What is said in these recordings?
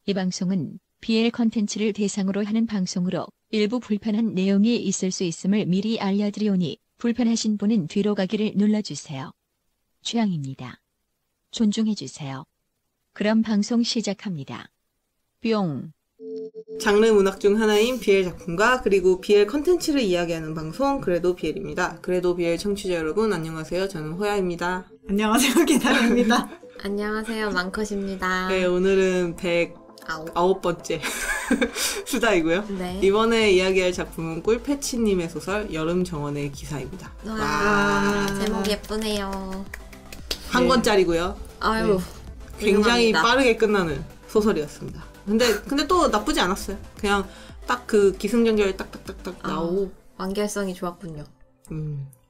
이 방송은 BL 컨텐츠를 대상으로 하는 방송으로 일부 불편한 내용이 있을 수 있음을 미리 알려드리오니 불편하신 분은 뒤로 가기를 눌러주세요. 취향입니다. 존중해주세요. 그럼 방송 시작합니다. 뿅. 장르 문학 중 하나인 BL 작품과 그리고 BL 컨텐츠를 이야기하는 방송 그래도 BL입니다. 그래도 BL 청취자 여러분 안녕하세요. 저는 호야입니다. 안녕하세요. 기다립니다. 안녕하세요. 망컷입니다. 네, 오늘은 109번째 수다이고요. 네. 이번에 이야기할 작품은 꿀패치님의 소설 여름 정원의 기사입니다. 와, 제목 예쁘네요. 한 권짜리고요. 아유, 네. 굉장히 훌륭합니다. 빠르게 끝나는 소설이었습니다. 근데 또 나쁘지 않았어요. 그냥 딱 그 기승전결이 딱딱딱딱 나오고 완결성이 좋았군요.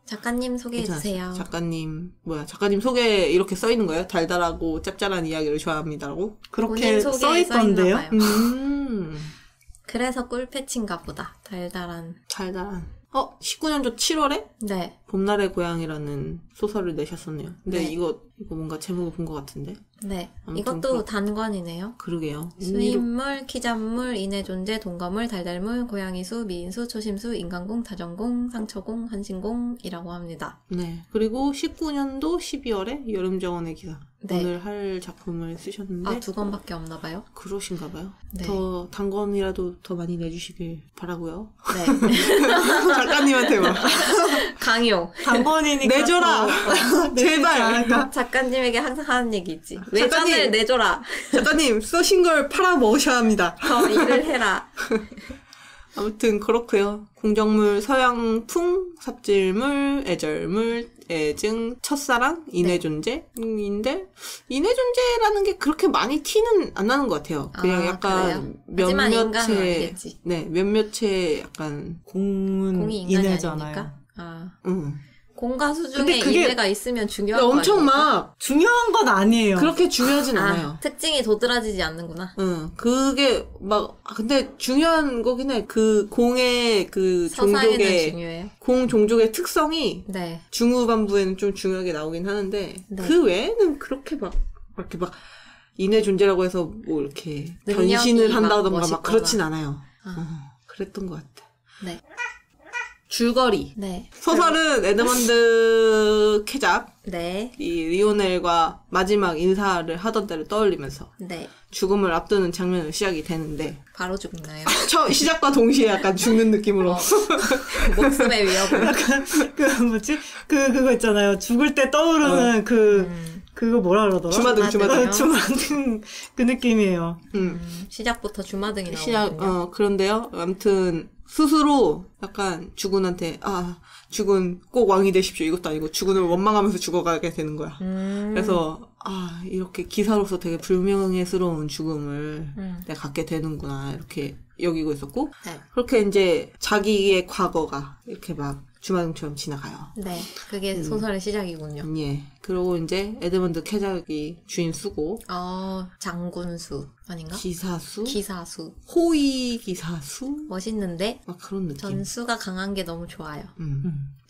작가님 소개해주세요. 작가님 소개 이렇게 써있는 거예요? 달달하고 짭짤한 이야기를 좋아합니다라고? 그렇게 써있던데요? 그래서 꿀패치인가 보다. 달달한. 19년도 7월에? 네. 봄날의 고향이라는 소설을 내셨었네요. 근데 네. 이거 뭔가 제목을 본 것 같은데? 네. 아무튼 이것도 단권이네요. 그러게요. 수인물, 키잔물, 인해존재, 동거물, 달달물, 고양이수, 미인수, 초심수, 인간공, 다전공, 상처공, 한신공이라고 합니다. 네. 그리고 19년도 12월에 여름정원의 기사. 네. 오늘 할 작품을 쓰셨는데. 2권밖에 없나 봐요? 그러신가 봐요. 네. 더 단권이라도 더 많이 내주시길 바라고요. 네. 작가님한테만. 강요. 단번이니까 내줘라! 제발! 작가님에게 항상 하는 얘기 있지. 작가님! 외전을 내줘라. 작가님, 쓰신 걸 팔아 먹으셔야 합니다. 더 일을 해라. 아무튼 그렇고요. 공정물, 서양풍, 삽질물, 애절물, 애증, 첫사랑, 인해존재인데 인해존재라는 게 그렇게 많이 티는 안 나는 것 같아요. 그냥 약간 하지만 인간은 몇몇 채, 아니겠지. 네, 몇몇 채 약간 공은 공이 인간이 인해잖아요. 아니니까. 공과 수 중에 그게 인해가 있으면 중요한 거 엄청 아닙니까? 막 중요한 건 아니에요. 그렇게 중요하진 않아요. 특징이 도드라지지 않는구나. 그게 막 근데 중요한 거긴 해. 그 공의 그 서사에는 종족의 중요해요. 공 종족의 특성이 네. 중후반부에는 좀 중요하게 나오긴 하는데 네. 그 외에는 그렇게 막 이렇게 막 인해 존재라고 해서 뭐 이렇게 능력이 변신을 한다던가 막 막 멋있거나. 그렇진 않아요. 그랬던 것 같아. 네. 줄거리. 네. 소설은 에드먼드 캐작 네. 이 리오넬과 마지막 인사를 하던 때를 떠올리면서 네. 죽음을 앞두는 장면으로 시작이 되는데 바로 죽나요? 시작과 동시에 약간 죽는 느낌으로 목숨의 위협을. 그 뭐지? 그거 있잖아요. 죽을 때 떠오르는 그거 뭐라 그러더라? 주마등. 주마등 그 느낌이에요. 시작부터 주마등이 나오거든요. 그런데요. 아무튼 스스로 약간 주군한테 주군 꼭 왕이 되십시오. 이것도 아니고 주군을 원망하면서 죽어가게 되는 거야. 그래서 이렇게 기사로서 되게 불명예스러운 죽음을 내가 갖게 되는구나 이렇게 여기고 있었고 네. 그렇게 이제 자기의 과거가 이렇게 막 주마등처럼 지나가요. 네. 그게 소설의 시작이군요. 예. 그리고 이제 에드먼드 캐작이 주인 수고 장군수 아닌가? 기사수? 기사수. 호위 기사수? 멋있는데 막 그런 느낌. 전수가 강한 게 너무 좋아요.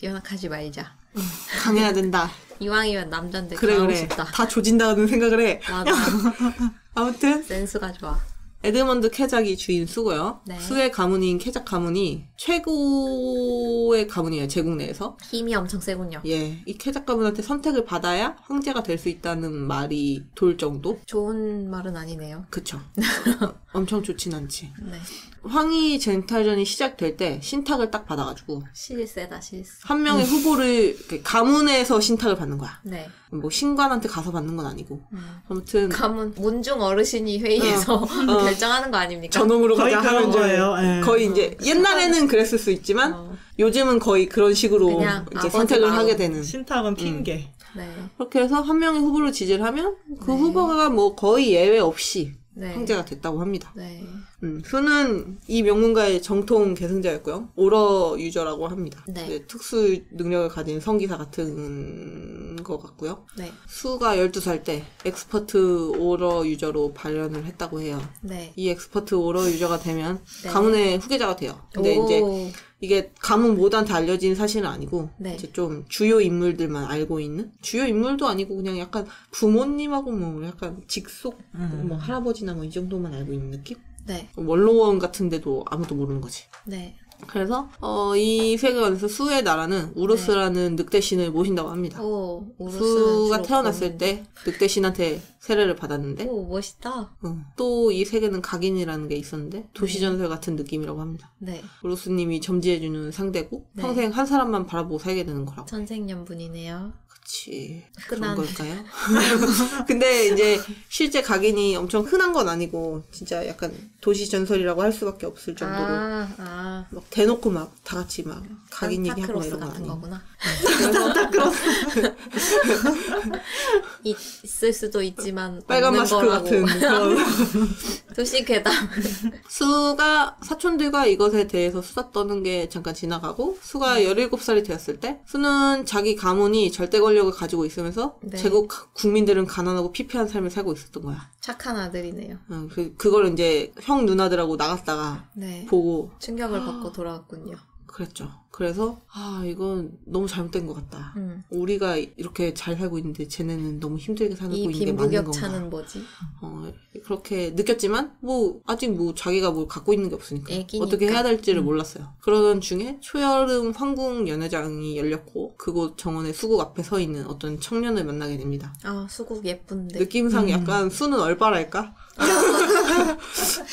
연약하지 말자. 강해야 된다. 이왕이면 남잔데 그래. 강하고 싶다. 다 조진다는 생각을 해. 맞아. 아무튼 센스가 좋아. 에드먼드 캐작이 주인 수고요. 네. 수의 가문인 캐작 가문이 최고의 가문이에요. 제국 내에서. 힘이 엄청 세군요. 예, 이 캐작 가문한테 선택을 받아야 황제가 될 수 있다는 말이 돌 정도? 좋은 말은 아니네요. 그쵸. 엄청 좋진 않지. 네. 황위 쟁탈전이 시작될 때 신탁을 딱 받아가지고 실세다 실세. 한 명의 후보를 이렇게 가문에서 신탁을 받는 거야. 네. 뭐 신관한테 가서 받는 건 아니고. 아무튼 가문 문중 어르신이 회의에서 결정하는 거 아닙니까? 저놈으로 거의 가자 그런 하면 이제 거예요. 예. 거의 이제 옛날에는 그랬을 수 있지만 요즘은 거의 그런 식으로 그냥 이제 아버지 선택을 마음. 하게 되는. 신탁은 핑계. 네. 그렇게 해서 한 명의 후보를 지지를 하면 그 후보가 뭐 거의 예외 없이 네. 황제가 됐다고 합니다. 네. 수는 이 명문가의 정통 계승자였고요. 오러 유저라고 합니다. 네. 이제 특수 능력을 가진 성기사 같은 것 같고요. 네. 수가 12살 때 엑스퍼트 오러 유저로 발현을 했다고 해요. 네. 이 엑스퍼트 오러 유저가 되면 네. 가문의 후계자가 돼요. 근데 오. 이제 이게 가문 모두한테 알려진 사실은 아니고 네. 이제 좀 주요 인물들만 알고 있는 주요 인물도 아니고 그냥 약간 부모님하고 뭐 약간 직속 뭐 할아버지나 뭐 이 정도만 알고 있는 느낌? 네. 원로원 같은데도 아무도 모르는 거지. 네. 그래서 이 세계관에서 수의 나라는 우루스라는 늑대 신을 모신다고 합니다. 오, 우루스 수가 태어났을 때 늑대 신한테 세례를 받았는데 오, 멋있다. 또 이 세계는 각인이라는 게 있었는데 도시전설 같은 느낌이라고 합니다. 네. 우루스님이 점지해주는 상대고 네. 평생 한 사람만 바라보고 살게 되는 거라고. 천생연분이네요. 그치. 흔한. 그런 걸까요? 근데 이제 실제 각인이 엄청 흔한 건 아니고 진짜 약간 도시전설이라고 할 수밖에 없을 정도로 아. 막 대놓고 막 다 같이 막 각인 얘기하고 막 산타크로스 이런 건 같은 아니고. 거구나. 산타크로스. 있을 수도 있지만 빨간 없는 마스크 거라고. 같은 그런. 도시 괴담. 수가 사촌들과 이것에 대해서 수다 떠는 게 잠깐 지나가고 수가 17살이 되었을 때 수는 자기 가문이 절대 권력을 가지고 있으면서 네. 제국 국민들은 가난하고 피폐한 삶을 살고 있었던 거야. 착한 아들이네요. 그걸 이제 형 누나들하고 나갔다가 네. 보고 충격을 받고 돌아왔군요. 그랬죠. 그래서 이건 너무 잘못된 것 같다. 우리가 이렇게 잘 살고 있는데 쟤네는 너무 힘들게 살고 이 있는 게 맞는 건가. 빈부격차는 뭐지? 그렇게 느꼈지만 아직 자기가 뭘 갖고 있는 게 없으니까 애기니까. 어떻게 해야 될지를 몰랐어요. 그러던 중에 초여름 황궁 연회장이 열렸고 그곳 정원의 수국 앞에 서 있는 어떤 청년을 만나게 됩니다. 수국 예쁜데. 느낌상 약간 수는 얼빠랄까?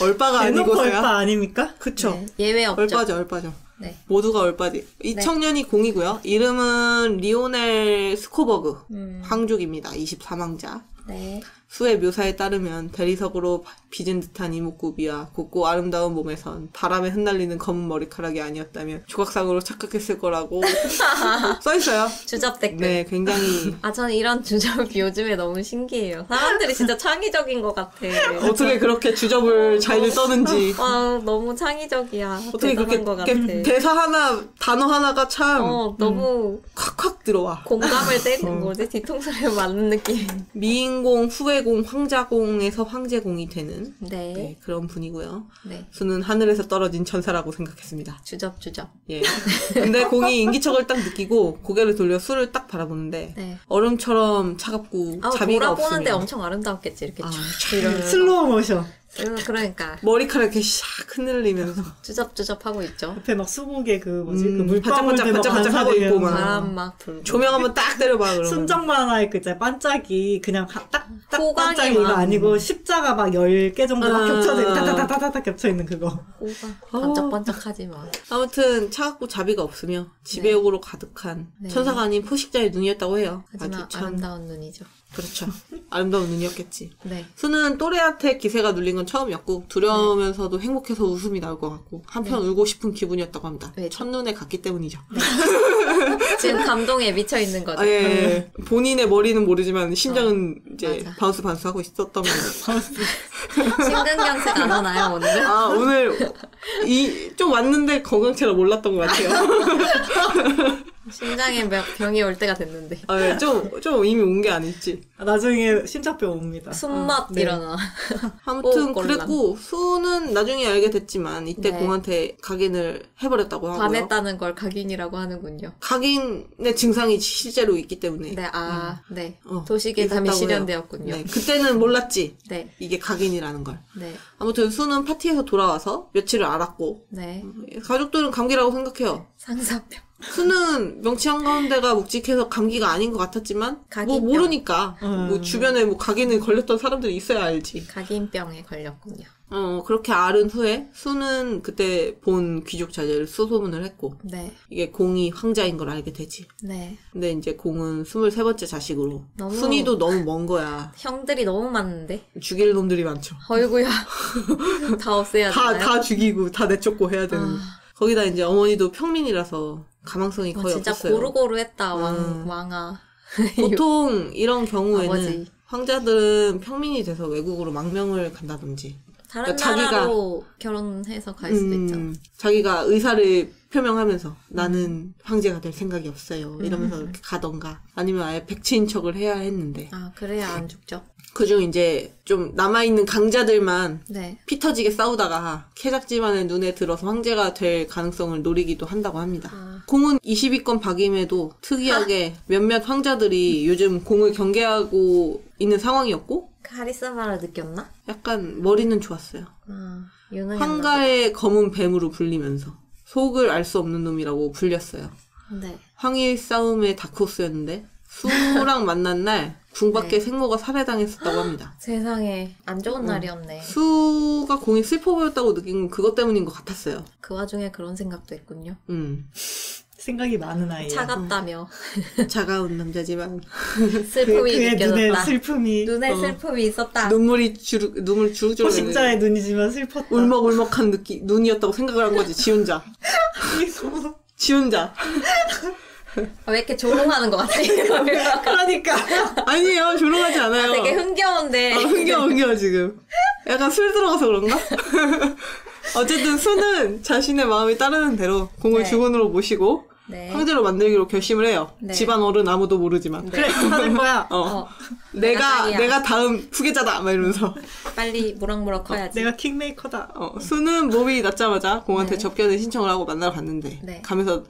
얼빠가 대놓고 아니고서야. 얼빠 아닙니까? 그쵸. 네. 예외 없죠. 얼빠죠. 네. 모두가 얼빠지. 이 네. 청년이 공이고요. 이름은 리오넬 스코버그. 음. 황족입니다. 24망자. 네. 수의 묘사에 따르면 대리석으로 빚은 듯한 이목구비와 곱고 아름다운 몸에선 바람에 흩날리는 검은 머리카락이 아니었다면 조각상으로 착각했을 거라고 써있어요. 주접 댓글. 네, 굉장히 저는 이런 주접이 요즘에 너무 신기해요. 사람들이 진짜 창의적인 것 같아. 어떻게 그렇게 주접을 잘들 떠는지 너무 창의적이야. 어떻게 대단한 것 같아. 그렇게 대사 하나 단어 하나가 참 너무 콱콱 들어와. 공감을 때리는 거지. 뒤통수를 맞는 느낌. 미인공, 후회공, 황자공에서 황제공이 되는 네. 그런 분이고요. 네. 수는 하늘에서 떨어진 천사라고 생각했습니다. 주접. 예. 근데 공이 인기척을 딱 느끼고 고개를 돌려 수를 딱 바라보는데 네. 얼음처럼 차갑고 자비가 돌아보는데 없으며 엄청 아름답겠지. 이렇게 쭉 네. 이러면서. 슬로우 모션. 그러니까. 머리카락 이렇게 샥 흔들리면서 주접 하고 있죠. 옆에 막 수국에 그 물방울들 반짝반짝 하고 있고 막. 바람 막 불고. 조명 한번 딱 때려봐 그러면. 순정 만화의 그 있잖아, 반짝이 그냥 딱 호광이 반짝이가 막. 아니고 십자가 막 10개 정도 막 겹쳐져 있는 타타타타타 겹쳐 있는 그거. 호가 반짝반짝하지 마. 아무튼 차갑고 자비가 없으며 지배욕으로 가득한 네. 천사가 아닌 포식자의 눈이었다고 해요. 하지만 아주 참 아름다운 눈이죠. 그렇죠. 아름다운 눈이었겠지. 네. 수는 또래한테 기세가 눌린 건 처음이었고 두려우면서도 행복해서 웃음이 나올 것 같고 한편 울고 싶은 기분이었다고 합니다. 왜죠? 첫눈에 갔기 때문이죠. 지금 감동에 미쳐 있는 거죠. 예. 본인의 머리는 모르지만 심장은 이제 맞아. 바운스 하고 있었던 거죠. 심근경색 안 오나요 오늘? 오늘 좀 왔는데 건강체를 몰랐던 것 같아요. 심장에 병이 올 때가 됐는데. 예. 좀 이미 온 게 아닐지. 나중에 심장병 옵니다. 숨맛 네. 일어나. 아무튼 꼴랑. 그랬고 수는 나중에 알게 됐지만 이때 네. 공한테 각인을 해버렸다고 하고요. 반했다는 걸 각인이라고 하는군요. 각인의 증상이 실제로 있기 때문에 네, 네. 어, 도시계담이 있었다고 해요. 실현되었군요. 네, 그때는 몰랐지. 네, 이게 각인이라는 걸. 네, 아무튼 수는 파티에서 돌아와서 며칠을 알았고 네. 가족들은 감기라고 생각해요. 상사병. 수는 명치 한가운데가 묵직해서 감기가 아닌 것 같았지만 뭐 각인병. 모르니까 뭐 주변에 뭐 각인을 걸렸던 사람들이 있어야 알지. 각인병에 걸렸군요. 그렇게 앓은 후에 수는 그때 본 귀족 자제를 수소문을 했고 네, 이게 공이 황자인 걸 알게 되지. 네. 근데 이제 공은 23번째 자식으로 너무- 순위도 너무 먼 거야. 형들이 너무 많은데. 죽일 놈들이 많죠. 어이구야. 다 없애야 되나요? 다 죽이고 다 내쫓고 해야 되는. 거기다 이제 어머니도 평민이라서 가망성이 거의 진짜 없었어요. 고루고루했다 왕아. 보통 이런 경우에는 아버지. 황자들은 평민이 돼서 외국으로 망명을 간다든지 다른 그러니까 나라로 결혼해서 갈 수도 있죠. 자기가 의사를 표명하면서 나는 황제가 될 생각이 없어요. 이러면서 이렇게 가던가 아니면 아예 백치인 척을 해야 했는데 아, 그래야 안 죽죠. 그중 이제 좀 남아있는 강자들만 네. 피 터지게 싸우다가 케작 집안의 눈에 들어서 황제가 될 가능성을 노리기도 한다고 합니다. 아. 공은 20위권 박임에도 특이하게 몇몇 황자들이 요즘 공을 경계하고 있는 상황이었고 카리스마를 느꼈나? 약간 머리는 좋았어요. 아, 유능했나 황가의 검은 뱀으로 불리면서 속을 알 수 없는 놈이라고 불렸어요. 보다. 네. 황일 싸움의 다크호스였는데 수랑 만난 날 궁밖에 네. 생모가 살해당했었다고 합니다. 세상에 안 좋은 날이었네. 수가 공이 슬퍼 보였다고 느낀 건 그것 때문인 것 같았어요. 그 와중에 그런 생각도 했군요. 생각이 많은 아이야. 차갑다며. 차가운 남자지만 슬픔이 그의 눈에 느껴졌다. 슬픔이. 눈에 슬픔이 있었다. 눈물 주룩주룩 포식자의 눈이지만 슬펐다. 울먹울먹한 눈이었다고 생각을 한 거지. 지 혼자. 지 혼자. 왜 이렇게 조롱하는 것 같아? 그러니까. 아니에요. 조롱하지 않아요. 되게 흥겨운데. 흥겨워 지금. 약간 술 들어가서 그런가? 어쨌든 수는 자신의 마음이 따르는 대로 공을 네. 주군으로 모시고 네. 황제로 만들기로 결심을 해요. 네. 집안 어른 아무도 모르지만. 그래, 받을 거야. 딱이야. 내가 다음 후계자다 막 이러면서. 빨리 무럭무럭 커야지. 내가 킹메이커다. 수는 몸이 낫자마자 공한테 네. 접견을 신청을 하고 만나러 갔는데 네. 가면서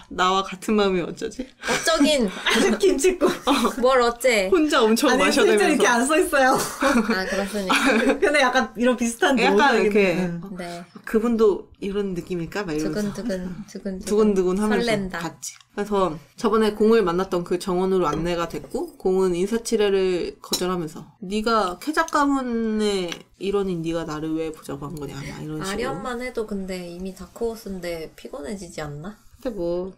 나와 같은 마음이 어쩌지? 어쩌긴 김치국. 뭘 어째. 혼자 엄청 아니, 실제로 이렇게 마셔대면서 안 써 있어요. 아, 그렇습니까? 근데 약간 이런 비슷한 약간 노동이긴 이렇게 해. 네. 그분도 이런 느낌일까? 막 이러면서 두근두근 하면서 설렌다. 갔지. 그래서 저번에 공을 만났던 그 정원으로 안내가 됐고 공은 인사치레를 거절하면서 네가 캐작 가문의 일원인 네가 나를 왜 보자고 한 거냐 막 이런 식으로. 아련만 해도 근데 이미 다크호스인데 피곤해지지 않나? 근데 뭐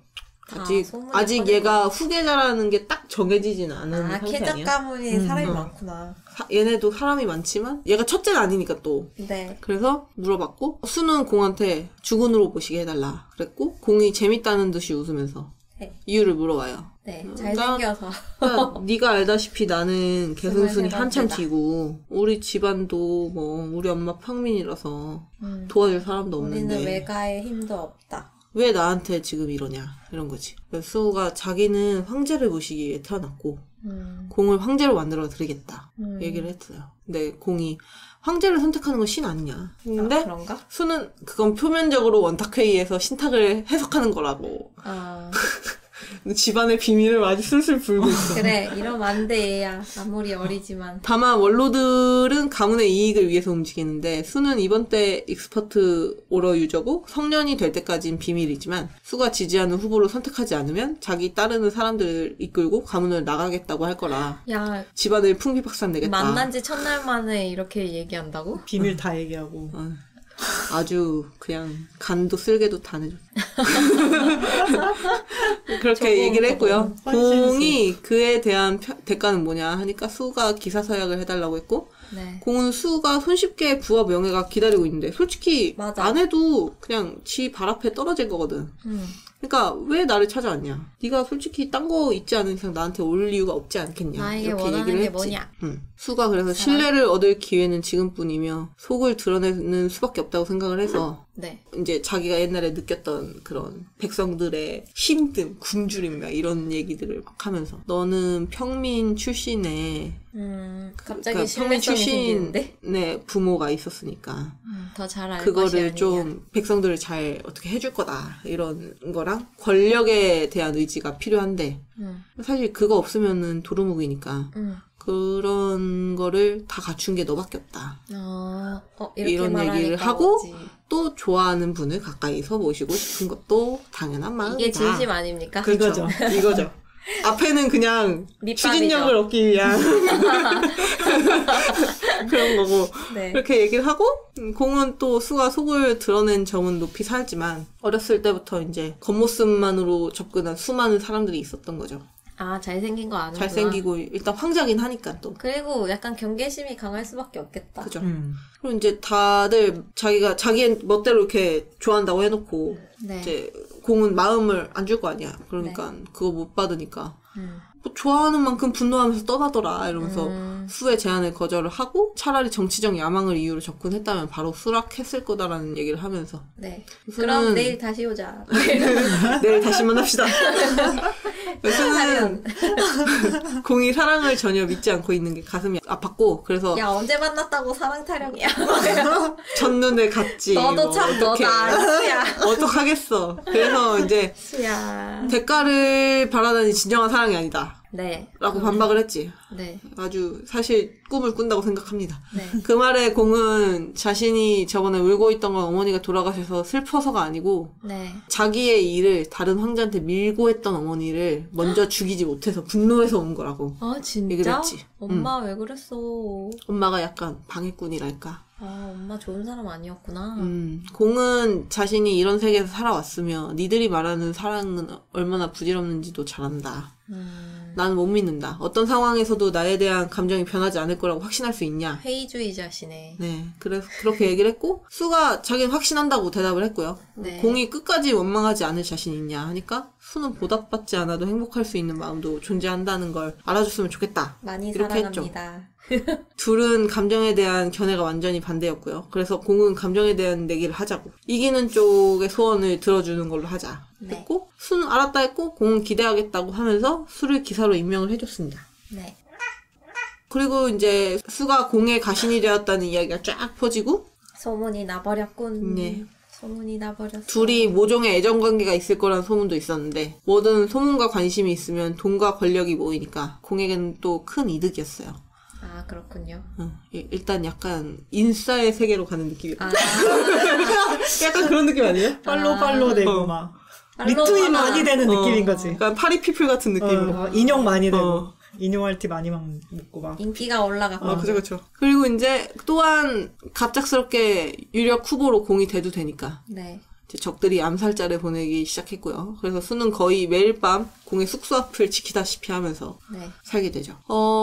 다 아직 소문에 얘가 후계자라는 게 딱 정해지지는 않은 아, 상태 캐작 아니야? 가문이 사람이 많구나. 얘네도 사람이 많지만 얘가 첫째가 아니니까 또 네. 그래서 물어봤고 수는 공한테 주군으로 모시게 해달라 그랬고 공이 재밌다는 듯이 웃으면서 네. 이유를 물어봐요. 네. 잘생겨서. 그러니까 네가 알다시피 나는 개선순이 정말 한참 대단하다. 기고 우리 집안도 뭐 우리 엄마 평민이라서 도와줄 사람도 우리는 없는데 외가에 힘도 없다. 왜 나한테 지금 이러냐 이런 거지. 그래서 수가 자기는 황제를 모시기 위해 태어났고 공을 황제로 만들어 드리겠다 얘기를 했어요. 근데 공이 황제를 선택하는 건 신 아니냐. 근데 아, 그런가? 수는 그건 표면적으로 원탁회의에서 신탁을 해석하는 거라고. 아, 집안의 비밀을 아주 술술 불고 있어. 그래. 이러면 안 돼, 얘야. 아무리 어리지만. 다만 원로들은 가문의 이익을 위해서 움직이는데 수는 이번 때 익스퍼트 오러 유저고 성년이 될 때까지는 비밀이지만 수가 지지하는 후보를 선택하지 않으면 자기 따르는 사람들을 이끌고 가문을 나가겠다고 할 거라 야, 집안을 풍비박산 내겠다. 만난 지 첫날 만에 이렇게 얘기한다고? 비밀 다 얘기하고. 아주 그냥 간도 쓸개도 다 내줘. 그렇게 저거, 얘기를 했고요. 저거. 공이 그에 대한 대가는 뭐냐 하니까 수가 기사 서약을 해달라고 했고 네. 공은 수가 손쉽게 부와 명예가 기다리고 있는데 솔직히 맞아. 안 해도 그냥 지 발 앞에 떨어질 거거든. 그러니까 왜 나를 찾아왔냐? 네가 솔직히 딴 거 있지 않은 이상 나한테 올 이유가 없지 않겠냐? 나에게 이렇게 원하는 얘기를 게 했지. 뭐냐? 수가 그래서 신뢰를 얻을 기회는 지금뿐이며 속을 드러내는 수밖에 없다고 생각을 해서 네. 이제 자기가 옛날에 느꼈던 그런 백성들의 힘듦, 굶주림 막 이런 얘기들을 막 하면서 너는 평민 출신의 갑자기 그러니까 신뢰성이 생기는데? 네 부모가 있었으니까 더 잘 알 것이 그거를 아니냐. 좀 백성들을 잘 어떻게 해줄 거다 이런 거랑 권력에 대한 의지가 필요한데 사실 그거 없으면은 도루묵이니까 그런 거를 다 갖춘 게 너밖에 없다. 이렇게 이런 말하니까 얘기를 하고 뭐지. 또 좋아하는 분을 가까이서 모시고 싶은 것도 당연한 마음이다. 이게 진심 아닙니까? 이거죠. 이거죠. 앞에는 그냥 밑밥이죠. 추진력을 얻기 위한 그런 거고 네. 이렇게 얘기를 하고 공은 또 수가 속을 드러낸 점은 높이 살지만 어렸을 때부터 이제 겉모습만으로 접근한 수많은 사람들이 있었던 거죠. 아, 잘생긴 거 아는구나. 잘생기고 일단 황자긴 하니까 또. 그리고 약간 경계심이 강할 수밖에 없겠다. 그죠. 그리고 이제 다들 자기의 멋대로 이렇게 좋아한다고 해놓고 네. 이제 공은 마음을 안 줄 거 아니야. 그러니까 그거 못 받으니까 뭐 좋아하는 만큼 분노하면서 떠나더라 이러면서 수의 제안을 거절을 하고 차라리 정치적 야망을 이유로 접근했다면 바로 수락했을 거다라는 얘기를 하면서 네. 수는 그럼 내일 다시 오자. 내일 다시 만납시다. 수는 공이 사랑을 전혀 믿지 않고 있는 게 가슴이 아팠고 그래서 야, 언제 만났다고 사랑 타령이야. 첫눈에 갔지. 너도 뭐 참 어떡해. 너다. 수야. 어떡하겠어. 그래서 이제 수야. 대가를 바라다니 진정한 사랑이 아니다. 네. 라고 반박을 했지. 네. 아주 사실 꿈을 꾼다고 생각합니다. 네. 그 말에 공은 자신이 저번에 울고 있던 건 어머니가 돌아가셔서 슬퍼서가 아니고 네. 자기의 일을 다른 황제한테 밀고 했던 어머니를 먼저 죽이지 못해서 분노해서 온 거라고. 아, 얘기를 진짜? 했지. 엄마 왜 그랬어? 엄마가 약간 방해꾼이랄까. 아, 엄마 좋은 사람 아니었구나. 공은 자신이 이런 세계에서 살아왔으며 니들이 말하는 사랑은 얼마나 부질없는지도 잘 안다. 나는 못 믿는다. 어떤 상황에서도 나에 대한 감정이 변하지 않을 거라고 확신할 수 있냐. 회의주의자시네. 네, 그래서 그렇게 얘기를 했고 수가 자기는 확신한다고 대답을 했고요. 네. 공이 끝까지 원망하지 않을 자신 있냐 하니까 수는 보답받지 않아도 행복할 수 있는 마음도 존재한다는 걸 알아줬으면 좋겠다. 많이 이렇게 사랑합니다. 둘은 감정에 대한 견해가 완전히 반대였고요. 그래서 공은 감정에 대한 내기를 하자고 이기는 쪽의 소원을 들어주는 걸로 하자 네. 했고 수는 알았다 했고 공은 기대하겠다고 하면서 수를 기사로 임명을 해줬습니다. 네. 그리고 이제 수가 공의 가신이 되었다는 이야기가 쫙 퍼지고 소문이 나버렸군. 네. 소문이 나버렸어. 둘이 모종의 애정관계가 있을 거라는 소문도 있었는데 뭐든 소문과 관심이 있으면 돈과 권력이 모이니까 공에게는 또 큰 이득이었어요. 아, 그렇군요. 일단 약간 인싸의 세계로 가는 느낌이에요. 아, 약간 그런 느낌 아니에요? 팔로우 되고 어. 막 팔로우 리트윗 하나. 많이 되는 느낌인 거지. 약간 파리피플 같은 느낌으로. 인용 많이 되고 어. 인용할 티 많이 먹고 막. 인기가 올라갔고. 그죠. 그리고 이제 또한 갑작스럽게 유력 후보로 공이 돼도 되니까 네. 이제 적들이 암살자를 보내기 시작했고요. 그래서 수는 거의 매일 밤 공의 숙소 앞을 지키다시피 하면서 네. 살게 되죠.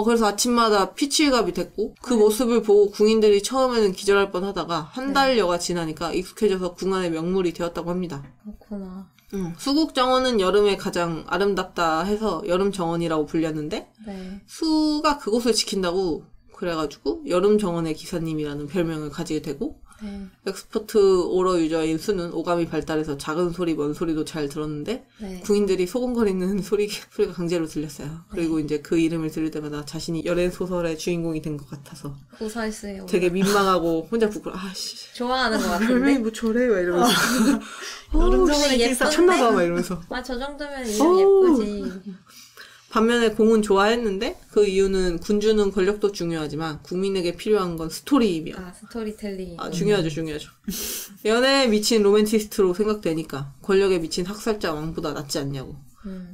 그래서 아침마다 피칠갑이 됐고 그 모습을 보고 궁인들이 처음에는 기절할 뻔하다가 한 달여가 지나니까 익숙해져서 궁 안의 명물이 되었다고 합니다. 그렇구나. 수국 정원은 여름에 가장 아름답다 해서 여름 정원이라고 불렸는데 네. 수가 그곳을 지킨다고 그래가지고 여름 정원의 기사님이라는 별명을 가지게 되고 네. 엑스퍼트 오러 유저인 수는 오감이 발달해서 작은 소리, 먼 소리도 잘 들었는데 네. 궁인들이 소곤거리는 소리가 강제로 들렸어요. 그리고 이제 그 이름을 들을 때마다 자신이 연애 소설의 주인공이 된 것 같아서 구설수에 되게 민망하고 혼자 부끄러워. 아씨. 좋아하는 것 별명이 같은데. 뭐 저래? 막 이러면서. 여름 씨, 정원의 기사 미쳤나봐 막 이러면서. 아, 저 정도면 이름 예쁘지. 반면에 공은 좋아했는데 그 이유는 군주는 권력도 중요하지만 국민에게 필요한 건 스토리이며 아, 스토리텔링. 중요하죠. 연애에 미친 로맨티스트로 생각되니까 권력에 미친 학살자 왕보다 낫지 않냐고.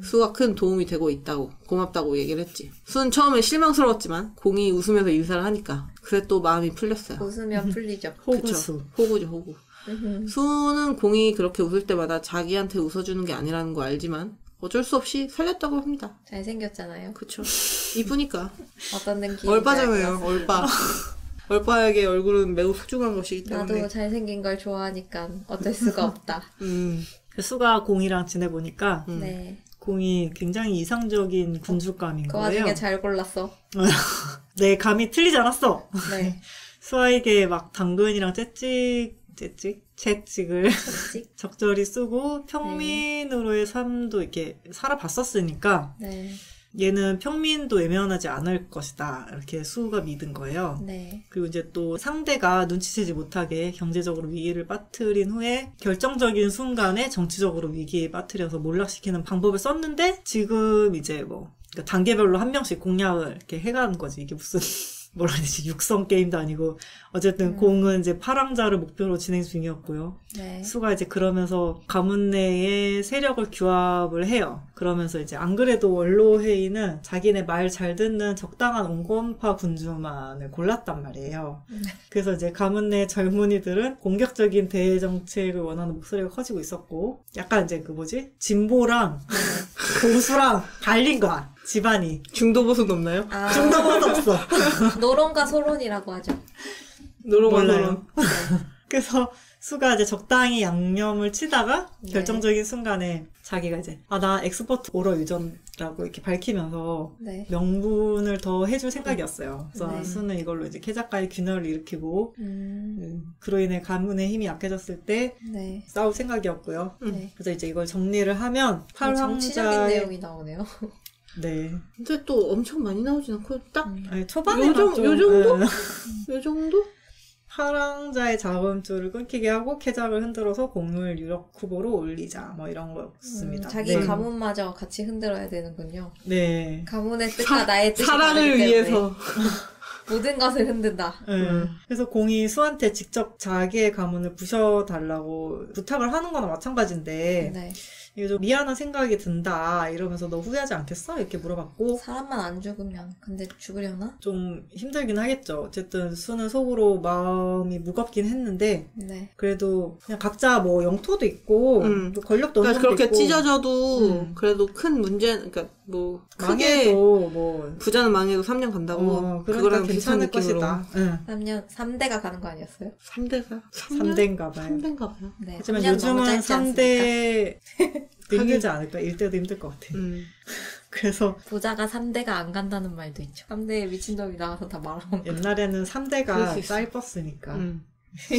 수가 큰 도움이 되고 있다고 고맙다고 얘기를 했지. 수는 처음에 실망스러웠지만 공이 웃으면서 인사를 하니까 그래 또 마음이 풀렸어요. 웃으면 풀리죠. 호구수. 호구죠 호구. 수는 공이 그렇게 웃을 때마다 자기한테 웃어주는 게 아니라는 거 알지만 어쩔 수 없이 살렸다고 합니다. 잘생겼잖아요. 그쵸. 이쁘니까. 어떤 느낌? 얼빠잖아요. 얼빠. 얼빠에게 얼굴은 매우 소중한 것이기 때문에. 나도 잘생긴 걸 좋아하니까 어쩔 수가 없다. 그 수가 공이랑 지내보니까 네. 공이 굉장히 이상적인 군주감인 그 거예요. 와중에 잘 골랐어. 내 감이 틀리지 않았어. 네. 수아에게 막 당근이랑 채찍을 그치? 적절히 쓰고 평민으로의 삶도 이렇게 살아봤었으니까 네. 얘는 평민도 외면하지 않을 것이다. 이렇게 수가 믿은 거예요. 네. 그리고 이제 또 상대가 눈치채지 못하게 경제적으로 위기를 빠뜨린 후에 결정적인 순간에 정치적으로 위기에 빠뜨려서 몰락시키는 방법을 썼는데 지금 이제 뭐 그러니까 단계별로 한 명씩 공략을 이렇게 해가는 거지. 이게 무슨 뭐라 해야 되지? 육성 게임도 아니고 어쨌든 공은 이제 파랑자를 목표로 진행 중이었고요. 네. 수가 이제 그러면서 가문 내에 세력을 규합을 해요. 그러면서 이제 안 그래도 원로회의는 자기네 말 잘 듣는 적당한 온건파 군주만을 골랐단 말이에요. 그래서 이제 가문 내 젊은이들은 공격적인 대외 정책을 원하는 목소리가 커지고 있었고 약간 이제 그 뭐지? 진보랑 보수랑 갈린 거야. 집안이. 중도보수는 없나요? 아, 중도보도 없어. 노론과 소론이라고 하죠. 노롱과 몰라요. 노론. 그래서 수가 이제 적당히 양념을 치다가 네. 결정적인 순간에 자기가 이제 나 엑스퍼트 오러 유전라고 이렇게 밝히면서 네. 명분을 더 해줄 생각이었어요. 그래서 네. 수는 이걸로 이제 캐작가의 균열을 일으키고 그로 인해 가문의 힘이 약해졌을 때 네. 싸울 생각이었고요. 네. 그래서 이제 이걸 정리를 하면 정치적인 팔황자의 내용이 나오네요. 네. 근데 또 엄청 많이 나오진 않고 딱 아니, 초반에 요 정도? 네. 요 정도? 팔황자의 자금줄을 끊기게 하고 캐작을 흔들어서 공을 유력 후보로 올리자 뭐 이런 거였습니다. 자기 네. 가문마저 같이 흔들어야 되는군요. 네. 가문의 뜻과 나의 뜻이 사랑을 다르기 때문에 위해서. 모든 것을 흔든다. 네. 그래서 공이 수한테 직접 자기의 가문을 부셔달라고 부탁을 하는 거나 마찬가지인데 네. 이게 좀 미안한 생각이 든다 이러면서 너 후회하지 않겠어? 이렇게 물어봤고 사람만 안 죽으면 근데 죽으려나? 좀 힘들긴 하겠죠. 어쨌든 수는 속으로 마음이 무겁긴 했는데 네. 그래도 그냥 각자 뭐 영토도 있고 또 권력도 어느 그러니까 정도 그렇게 있고 찢어져도 그래도 큰 문제, 그러니까 뭐 크게 망해도 뭐 부자는 망해도 3년 간다고. 그러니까 그거랑 비슷한 괜찮을 느낌으로. 것이다. 응. 3년 3대가 가는 거 아니었어요? 3대가? 3대인가 봐요. 3대인가 봐요. 네. 네. 하지만 3년 너무 요즘은 짧지 않습니까? 3대 힘들지 않을까? 1대도 힘들 것 같아. 그래서 부자가 3대가 안 간다는 말도 있죠. 3대에 미친놈이 나와서 다 말아먹는. 옛날에는 그럴 수 3대가 있어. 짧았으니까.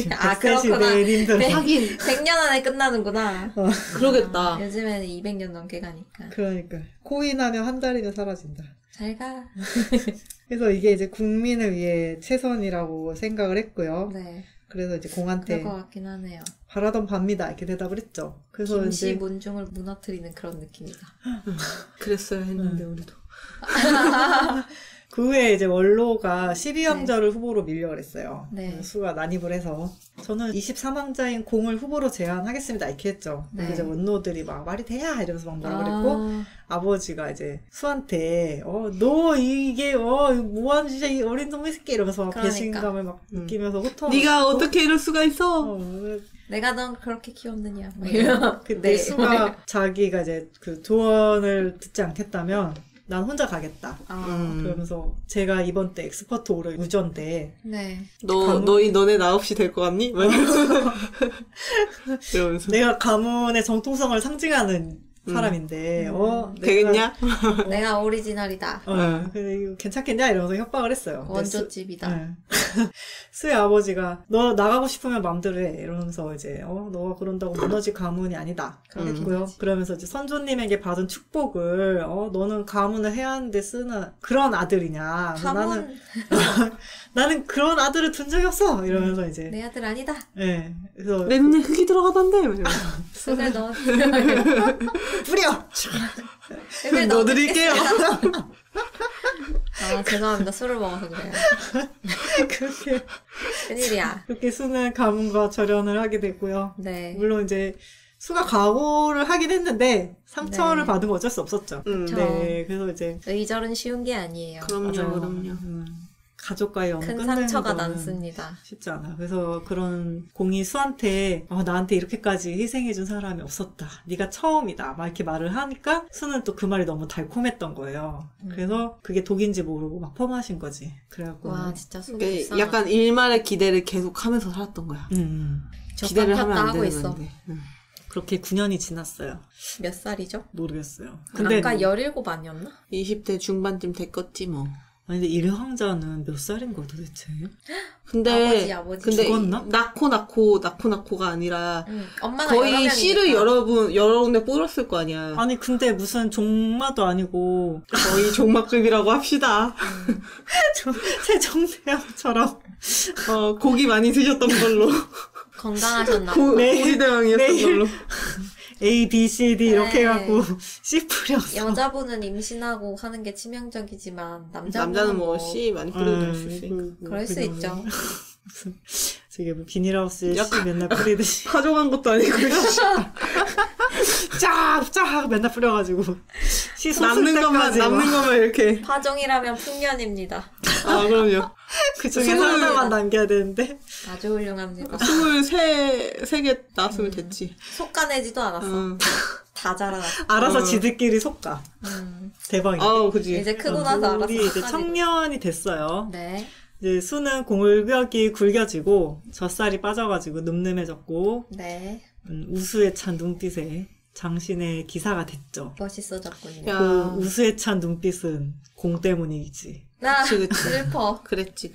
아, 100세 그렇구나. 시대엔 힘들어. 네. 하긴 100년 안에 끝나는구나. 그러겠다. 요즘에는 200년 넘게 가니까. 그러니까 코인하면 한 달이면 사라진다. 잘 가. 그래서 이게 이제 국민을 위해 최선이라고 생각을 했고요. 네. 그래서 이제 공한테 그럴 것 같긴 하네요. 바라던 바입니다. 이렇게 대답을 했죠. 그래서 김씨 이제 문중을 무너뜨리는 그런 느낌이다. 그랬어야 했는데 우리도. 그 후에 이제 원로가 12왕자를 후보로 밀려고 했어요. 네. 수가 난입을 해서 저는 23왕자인 공을 후보로 제안하겠습니다. 이렇게 했죠. 네. 근데 이제 원로들이 막 말이 돼야 이러면서 막 뭐라 그랬고 아버지가 이제 수한테 너 이게 뭐하는 짓이야 이 어린 놈의 새끼 이러면서 막 그러니까. 배신감을 막 느끼면서 호통 네가 어떻게 이럴 수가 있어? 내가 넌 그렇게 키웠느냐. 막 근데 네. 수가 자기가 이제 그 조언을 듣지 않겠다면 난 혼자 가겠다. 그러면서 제가 이번 때 엑스퍼트 오러 유전데 네. 너네 나 없이 될 것 같니? 막 이러면서. 이러면서. 내가 가문의 정통성을 상징하는 사람인데 되겠냐? 내가 오리지널이다. 근데 이거 괜찮겠냐 이러면서 협박을 했어요. 근데 원조집이다. 네. 수의 아버지가 너 나가고 싶으면 마음대로 해 이러면서 이제 너가 그런다고 무너질 가문이 아니다. 그랬고요. 그러면서 이제 선조님에게 받은 축복을 너는 가문을 해야 하는데 쓰는 그런 아들이냐. 가문 나는 그런 아들을 둔 적이 없어 이러면서 이제 내 아들 아니다. 네. 그래서 내 눈에 흙이 들어가던데? 이러면서. 술을 넣어. 뿌려 넣어드릴게요. 아 죄송합니다. 술을 먹어서 그래요. 그렇게 큰일이야. 그렇게 수는 가문과 절연을 하게 됐고요. 네. 물론 이제 수가 각오를 하긴 했는데 상처를 네. 받으면 어쩔 수 없었죠. 그쵸. 네, 그래서 이제 의절은 쉬운 게 아니에요. 그럼요, 맞아요. 그럼요. 가족과의 연을 큰 끝내는 상처가 거는 남습니다. 쉽지 않아. 그래서 그런 공이 수한테 나한테 이렇게까지 희생해준 사람이 없었다. 네가 처음이다. 막 이렇게 말을 하니까 수는 또 그 말이 너무 달콤했던 거예요. 그래서 그게 독인지 모르고 막 퍼마신 거지. 그래갖고 와 진짜 속이 그러니까 불쌍하다. 약간 일말의 기대를 계속 하면서 살았던 거야. 기대를 하면 안 하고 되는 있어. 건데. 그렇게 9년이 지났어요. 몇 살이죠? 모르겠어요. 근데 아까 17 아니었나? 20대 중반쯤 됐겠지 뭐. 아니 근데 일황자는 몇 살인 거야 도대체? 근데 아버지. 근데 죽었나? 낳고가 아니라 엄마가 여러 거의 명이니까. 씨를 여러 군데 뿌렸을 거 아니야. 아니 근데 무슨 종마도 아니고 거의 종막급이라고 합시다. 세종대왕처럼 고기 많이 드셨던 걸로. 건강하셨나? 고기대왕이었던 매일 걸로. A, B, C, D 이렇게 네. 해갖고 씨 뿌렸어. 여자분은 임신하고 하는 게 치명적이지만 남자는 뭐 씨 많이 뿌리고 다닐 수 있으니까. 그럴 수 있죠. 저게 뭐 비닐하우스에 씨 약간 맨날 뿌리듯이 파종한 것도 아니고 쫙쫙 맨날 뿌려가지고 씨 솟을 남는 때까지 것만 이렇게. 파종이라면 풍년입니다. 아 그럼요. 그 중에 하나만 남겨야 되는데 아주 훌륭합니다. 23개 낳았으면 됐지. 속가내지도 않았어. 다 자라났어. 알아서 지들끼리 속가. 대박이다. 아우 그지. 이제 크고 나서 알았어. 우리 이제 속가내고. 청년이 됐어요. 네. 이제 수는 공을벽이 굵겨지고 젖살이 빠져가지고 늠름해졌고 네. 우수에 찬 눈빛에 장신의 기사가 됐죠. 멋있어졌군요. 야. 그 우수에 찬 눈빛은 공 때문이지. 나 그치, 그치. 슬퍼. 그랬지.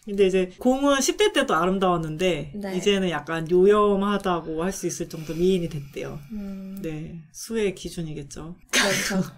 근데 이제 공은 10대 때도 아름다웠는데 네. 이제는 약간 요염하다고 할 수 있을 정도 미인이 됐대요. 네, 수의 기준이겠죠. 그렇죠.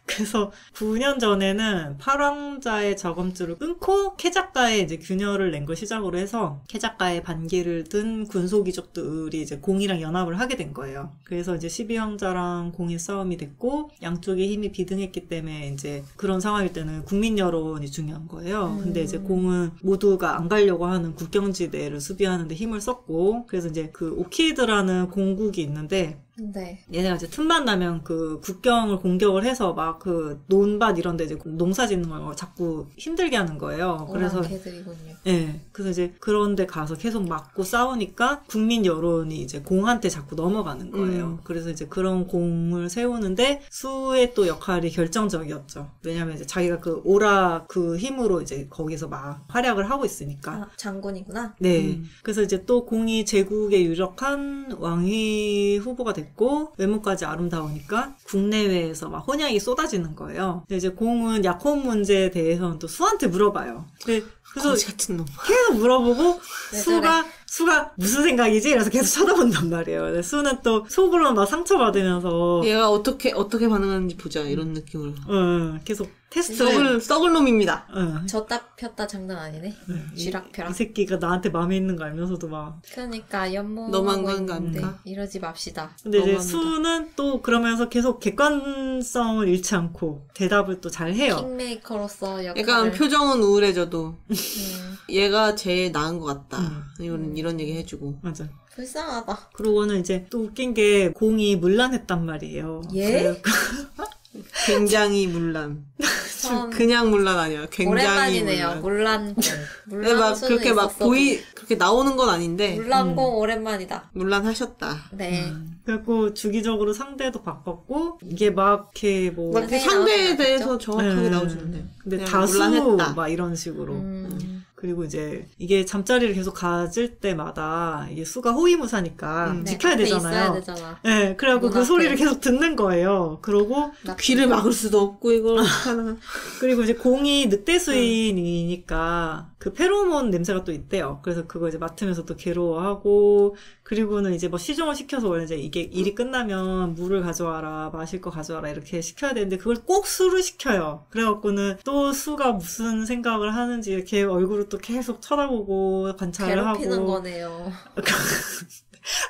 그래서 9년 전에는 팔왕자의 저검줄을 끊고 캐작가의 이제 균열을 낸 걸 시작으로 해서 캐작가의 반기를 든 군소귀족들이 이제 공이랑 연합을 하게 된 거예요. 그래서 이제 12왕자랑 공의 싸움이 됐고 양쪽의 힘이 비등했기 때문에 이제 그런 상황일 때는 국민 여론이 중요한 거예요. 근데 이제 공은 모두가 안 가려고 하는 국경지대를 수비하는데 힘을 썼고 그래서 이제 그 오키드라는 공국이 있는데 네. 얘네가 이제 틈만 나면 그 국경을 공격을 해서 막 그 논밭 이런 데 이제 농사 짓는 걸 자꾸 힘들게 하는 거예요. 그래서 개들이군요. 예. 그래서 이제 그런 데 가서 계속 맞고 싸우니까 국민 여론이 이제 공한테 자꾸 넘어가는 거예요. 그래서 이제 그런 공을 세우는데 수의 또 역할이 결정적이었죠. 왜냐면 이제 자기가 그 오라 그 힘으로 이제 거기서 막 활약을 하고 있으니까. 아, 장군이구나. 네. 그래서 이제 또 공이 제국에 유력한 왕위 후보가 됐고 외모까지 아름다우니까 국내외에서 막 혼양이 쏟아지는 거예요. 근데 이제 공은 약혼 문제에 대해서는 또 수한테 물어봐요. 근데 그래서 거지 같은 놈. 계속 물어보고 왜 수가 무슨 생각이지? 이래서 계속 쳐다본단 말이에요. 근데 수는 또 속으로 막 상처받으면서 얘가 어떻게 반응하는지 보자 이런 느낌으로. 계속 테스트를 썩을 놈입니다. 졌다 폈다 장난 아니네. 이 쥐락펴락. 새끼가 나한테 마음에 있는 거 알면서도 막. 그러니까 연모하고 너무한 거 있는데 아닙니까? 이러지 맙시다. 근데 이제 너무합니다. 수는 또 그러면서 계속 객관성을 잃지 않고 대답을 또 잘 해요. 킹메이커로서 역할을. 약간 표정은 우울해져도 음, 얘가 제일 나은 것 같다. 이런 얘기 해주고. 맞아. 불쌍하다. 그러고는 이제 또 웃긴 게 공이 문란했단 말이에요. 예? 굉장히 문란. 참 그냥 문란 아니야. 굉장히 오랜만이네요. 문란. 물란공. 근데 막 물란수는 그렇게 막 있었어도. 그렇게 나오는 건 아닌데 물란공 오랜만이다. 문란하셨다. 네. 그래갖고 주기적으로 상대도 바꿨고 이게 막 이렇게 뭐 막 자세히 상대에 나오진 대해서 않았죠? 정확하게 네. 나오시는데. 근데 그냥 다수 문란했다. 막 이런 식으로. 그리고 이제 이게 잠자리를 계속 가질 때마다 이게 수가 호위무사니까 네, 지켜야 앞에 되잖아요. 있어야 되잖아. 네, 그래갖고 문 그 앞에. 소리를 계속 듣는 거예요. 그러고 귀를 막을 수도 없고 이걸 하나. 그리고 이제 공이 늑대수인이니까 그 페로몬 냄새가 또 있대요. 그래서 그거 이제 맡으면서 또 괴로워하고 그리고는 이제 뭐 시종을 시켜서 원래 이제 이게 일이 끝나면 물을 가져와라, 마실 거 가져와라 이렇게 시켜야 되는데 그걸 꼭 술을 시켜요. 그래갖고는 또 수가 무슨 생각을 하는지 이렇게 얼굴을 또 계속 쳐다보고 관찰을 괴롭히는 하고. 거네요.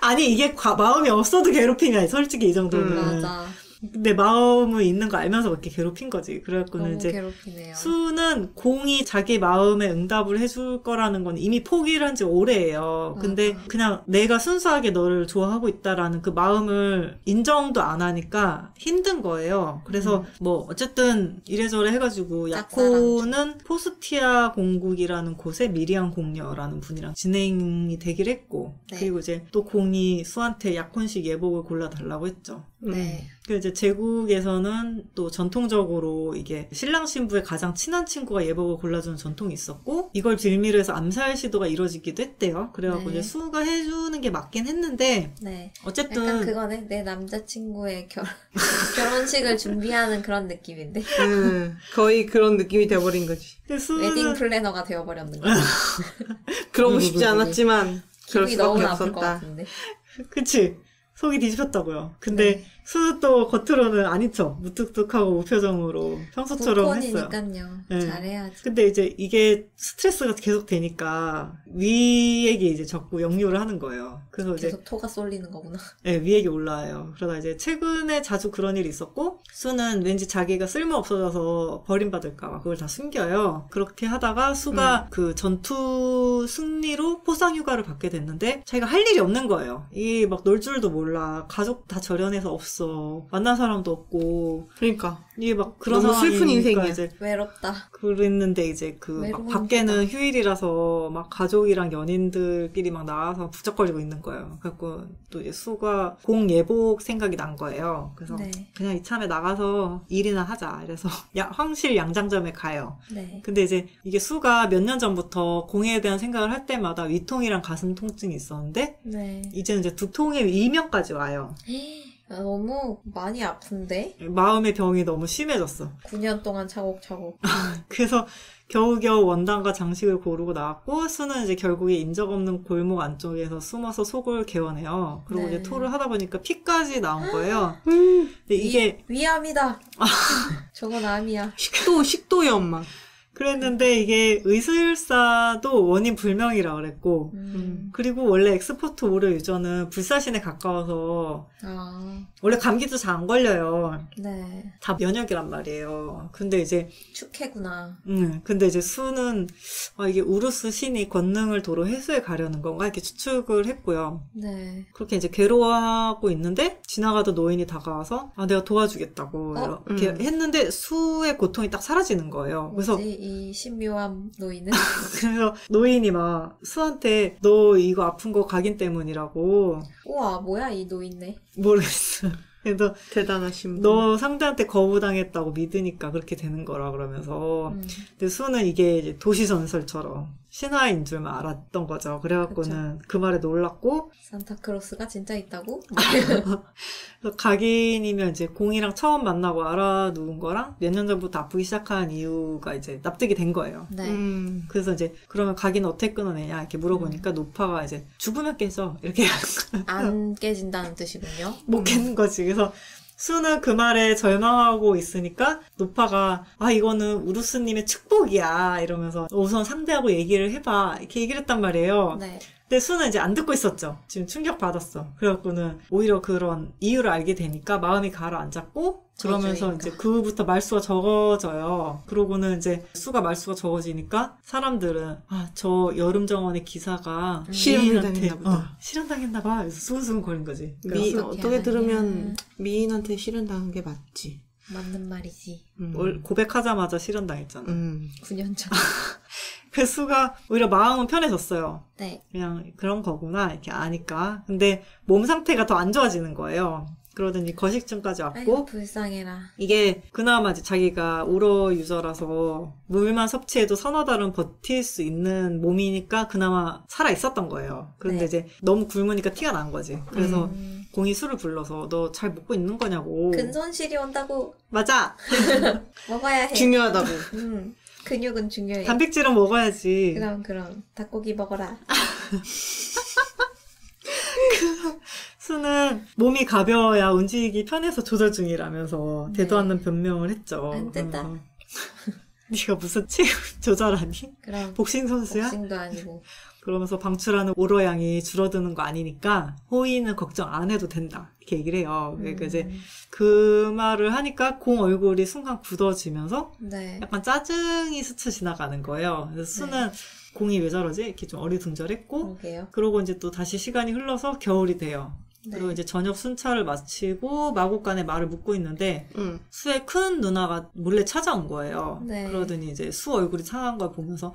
아니 이게 마음이 없어도 괴롭힘이야. 솔직히 이 정도는. 맞아. 근데 마음은 있는 거 알면서 그렇게 괴롭힌 거지. 그래갖고는 너무 이제 괴롭히네요. 수는 공이 자기 마음에 응답을 해줄 거라는 건 이미 포기를 한 지 오래예요. 근데 그냥 내가 순수하게 너를 좋아하고 있다라는 그 마음을 인정도 안 하니까 힘든 거예요. 그래서 뭐 어쨌든 이래저래 해가지고 야코는 포스티아 공국이라는 곳에 미리안 공녀라는 분이랑 진행이 되기로 했고 네. 그리고 이제 또 공이 수한테 약혼식 예복을 골라달라고 했죠. 네. 그 이제 제국에서는 또 전통적으로 이게 신랑 신부의 가장 친한 친구가 예복을 골라주는 전통이 있었고 이걸 빌미로 해서 암살 시도가 이루어지기도 했대요. 그래갖고 네. 이제 수가 해주는 게 맞긴 했는데 네. 어쨌든 약간 그거네. 내 남자친구의 결혼식을 준비하는 그런 느낌인데. 거의 그런 느낌이 돼버린 거지. 근데 웨딩 플래너가 되어버렸는 거지. 그러고 싶지 않았지만 그럴 기분이 너무 수밖에 나쁠 것 없었다. 같은데. 그치. 속이 뒤집혔다고요. 근데 네. 수도 또 겉으로는 아닌 척 무뚝뚝하고 무표정으로 평소처럼 했어요. 북콘이니까요. 네. 잘해야지. 근데 이제 이게 스트레스가 계속 되니까 위에게 이제 자꾸 역류를 하는 거예요. 그래서 이제 계속 토가 쏠리는 거구나. 네, 위에게 올라와요. 그러다 이제 최근에 자주 그런 일이 있었고 수는 왠지 자기가 쓸모 없어져서 버림받을까 그걸 다 숨겨요. 그렇게 하다가 수가 그 전투 승리로 포상 휴가를 받게 됐는데 자기가 할 일이 없는 거예요. 이게 막 놀 줄도 몰라. 가족 다 절연해서 없어. 만난 사람도 없고. 그러니까. 이게 막 그런 너무 슬픈 상황이니까 인생이야. 이제 외롭다. 그랬는데 이제 그 막 외로운 밖에는 거다. 휴일이라서 막 가족이랑 연인들끼리 막 나와서 부쩍거리고 있는 거예요. 그래갖고 또 이제 수가 공 예복 생각이 난 거예요. 그래서 네. 그냥 이참에 나가서 일이나 하자. 이래서 황실 양장점에 가요. 네. 근데 이제 이게 수가 몇 년 전부터 공에 대한 생각을 할 때마다 위통이랑 가슴 통증이 있었는데 네. 이제는 이제 두통의 이명까지 와요. 아, 너무 많이 아픈데? 마음의 병이 너무 심해졌어. 9년 동안 차곡차곡. 그래서 겨우겨우 원단과 장식을 고르고 나왔고 수는 이제 결국에 인적 없는 골목 안쪽에서 숨어서 속을 개워내요. 그리고 네. 이제 토를 하다 보니까 피까지 나온 거예요. 근데 이게 위암이다. 저건 암이야. 식도염 막. 그랬는데 이게 의술사도 원인 불명이라 그랬고 그리고 원래 엑스포트 오류 유저는 불사신에 가까워서 아, 원래 감기도 잘 안 걸려요. 네. 다 면역이란 말이에요. 근데 이제 축해구나. 근데 이제 수는 이게 우루스 신이 권능을 도로 해소해 가려는 건가 이렇게 추측을 했고요. 네. 그렇게 이제 괴로워하고 있는데 지나가던 노인이 다가와서 내가 도와주겠다고 이렇게 했는데 수의 고통이 딱 사라지는 거예요. 그래서 뭐지? 이 신묘한 노인은? 그래서 노인이 막 수한테 너 이거 아픈 거 각인 때문이라고 우와, 뭐야, 이 노인네. 모르겠어. 그래서 대단하신 분. 너 상대한테 거부당했다고 믿으니까 그렇게 되는 거라 그러면서 근데 수는 이게 이제 도시 전설처럼 신화인 줄만 알았던 거죠. 그래갖고는 그 말에 놀랐고 산타크로스가 진짜 있다고? 그래서 각인이면 이제 공이랑 처음 만나고 알아놓은 거랑 몇 년 전부터 아프기 시작한 이유가 이제 납득이 된 거예요. 네. 그래서 이제 그러면 각인은 어떻게 끊어내냐 이렇게 물어보니까 노파가 이제 죽으면 깨져 이렇게 안 깨진다는 뜻이군요. 못 깨는 거지. 그래서 수는 그 말에 절망하고 있으니까 노파가 이거는 우루스님의 축복이야 이러면서 우선 상대하고 얘기를 해봐 이렇게 얘기를 했단 말이에요. 네. 근데 수는 이제 안 듣고 있었죠. 지금 충격받았어. 그래갖고는 오히려 그런 이유를 알게 되니까 마음이 가라앉았고 그러면서 저주인가. 이제 그부터 말수가 적어져요. 그러고는 이제 수가 말수가 적어지니까 사람들은 저 여름 정원의 기사가 실현을 미인한테 당했나 보다. 실현당했나 봐. 그래서 수근수근 거린 거지. 어떻게 하느냐. 들으면 미인한테 실현당한 게 맞지. 맞는 말이지. 고백하자마자 실현당했잖아. 9년 전. 그 수가 오히려 마음은 편해졌어요. 네. 그냥 그런 거구나 이렇게 아니까. 근데 몸 상태가 더 안 좋아지는 거예요. 그러더니 거식증까지 왔고 아이고, 불쌍해라. 이게 그나마 이제 자기가 우러 유저라서 물만 섭취해도 서너 달은 버틸 수 있는 몸이니까 그나마 살아 있었던 거예요. 그런데 네. 이제 너무 굶으니까 티가 난 거지. 그래서 공이 술을 불러서 너 잘 먹고 있는 거냐고. 근손실이 온다고 맞아. 먹어야 해. 중요하다고. 근육은 중요해. 단백질은 먹어야지. 그럼 닭고기 먹어라. 수는 몸이 가벼워야 움직이기 편해서 조절 중이라면서 대도 않는 변명을 했죠. 안 된다. 그러면서 네가 무슨 체육 조절하니? 그럼 복싱 선수야? 복싱도 아니고. 그러면서 방출하는 오로 양이 줄어드는 거 아니니까 호의는 걱정 안 해도 된다 이렇게 얘기를 해요. 그러니까 이제 그 말을 하니까 공 얼굴이 순간 굳어지면서 네. 약간 짜증이 스쳐 지나가는 거예요. 그래서 수는 공이 왜 저러지? 이렇게 좀 어리둥절했고 그러게요. 그러고 이제 또 다시 시간이 흘러서 겨울이 돼요. 네. 그리고 이제 저녁 순찰을 마치고 마곡간에 말을 묻고 있는데 수의 큰 누나가 몰래 찾아온 거예요. 네. 그러더니 이제 수 얼굴이 상한 걸 보면서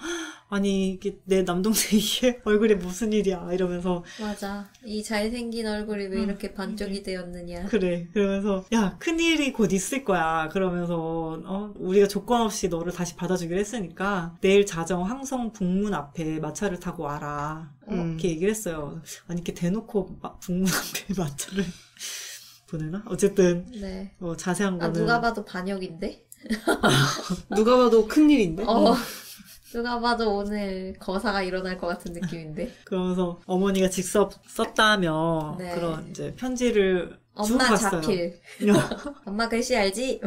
아니 이게 내 남동생이 얼굴에 무슨 일이야 이러면서 맞아. 이 잘생긴 얼굴이 왜 이렇게 반쪽이 되었느냐. 그래 그러면서 야 큰일이 곧 있을 거야 그러면서 우리가 조건 없이 너를 다시 받아주기로 했으니까 내일 자정 항성 북문 앞에 마차를 타고 와라 이렇게 얘기를 했어요. 아니 이렇게 대놓고 북문 앞에 마차를 보내나? 어쨌든 네. 자세한 거는 누가 봐도 반역인데? 누가 봐도 큰일인데? 누가 봐도 오늘 거사가 일어날 것 같은 느낌인데. 그러면서 어머니가 직접 썼다며 네. 그런 이제 편지를 주고 엄마 갔어요. 자필. 엄마 글씨 알지?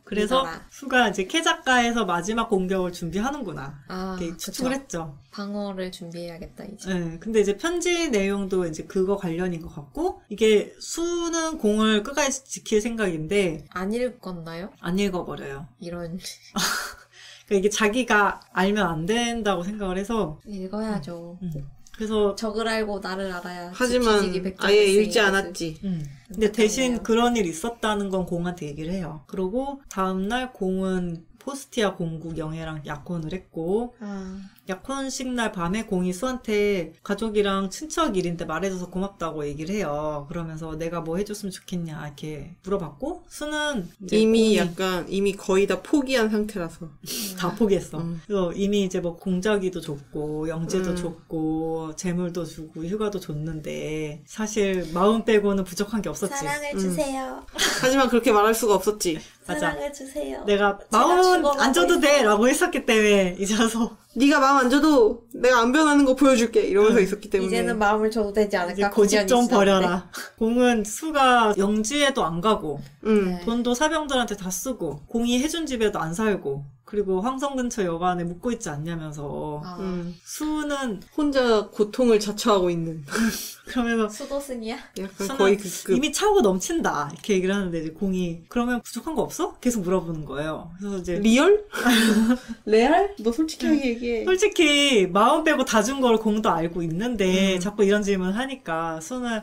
그래서 믿어라. 수가 이제 캐작가에서 마지막 공격을 준비하는구나 이렇게 추측을 그쵸. 했죠. 방어를 준비해야겠다 이제. 네, 근데 이제 편지 내용도 이제 그거 관련인 것 같고 이게 수는 공을 끝까지 지킬 생각인데 안 읽었나요? 안 읽어버려요. 이런. 그러니까 이게 자기가 알면 안 된다고 생각을 해서 읽어야죠. 그래서 적을 알고 나를 알아야 하지만 지식이 백전백승이 아예 읽지 것을. 않았지. 근데 대신 그렇네요. 그런 일이 있었다는 건 공한테 얘기를 해요. 그리고 다음날 공은 포스티아 공국 영애랑 약혼을 했고 약혼식 날 밤에 공이 수한테 가족이랑 친척 일인데 말해줘서 고맙다고 얘기를 해요. 그러면서 내가 뭐 해줬으면 좋겠냐 이렇게 물어봤고 수는 이제 이미 공이 약간 이미 거의 다 포기한 상태라서. 다 포기했어. 그래서 이미 이제 뭐 공자기도 줬고 영재도 줬고 재물도 주고 휴가도 줬는데 사실 마음 빼고는 부족한 게 없었지. 사랑을 주세요. 하지만 그렇게 말할 수가 없었지. 맞아. 사랑을 주세요. 내가 마음은 죽어가고 안 줘도 돼 라고 했었기 때문에 이제 와서 네가 마음 안 줘도 내가 안 변하는 거 보여줄게 이러면서 있었기 때문에. 이제는 마음을 줘도 되지 않을까? 이제 고집 좀 9년이 지났는데. 버려라. 공은 수가 영지에도 안 가고 네. 돈도 사병들한테 다 쓰고 공이 해준 집에도 안 살고 그리고 황성 근처 여관에 묵고 있지 않냐면서 수는 혼자 고통을 자처하고 있는. 그러면서 수도승이야? 약간 수는 거의 그 이미 차고 넘친다 이렇게 얘기를 하는데 이제 공이 그러면 부족한 거 없어? 계속 물어보는 거예요. 그래서 이제 리얼? 레알? 너 솔직하게 얘기해. 솔직히 마음 빼고 다 준 걸 공도 알고 있는데 자꾸 이런 질문을 하니까 수는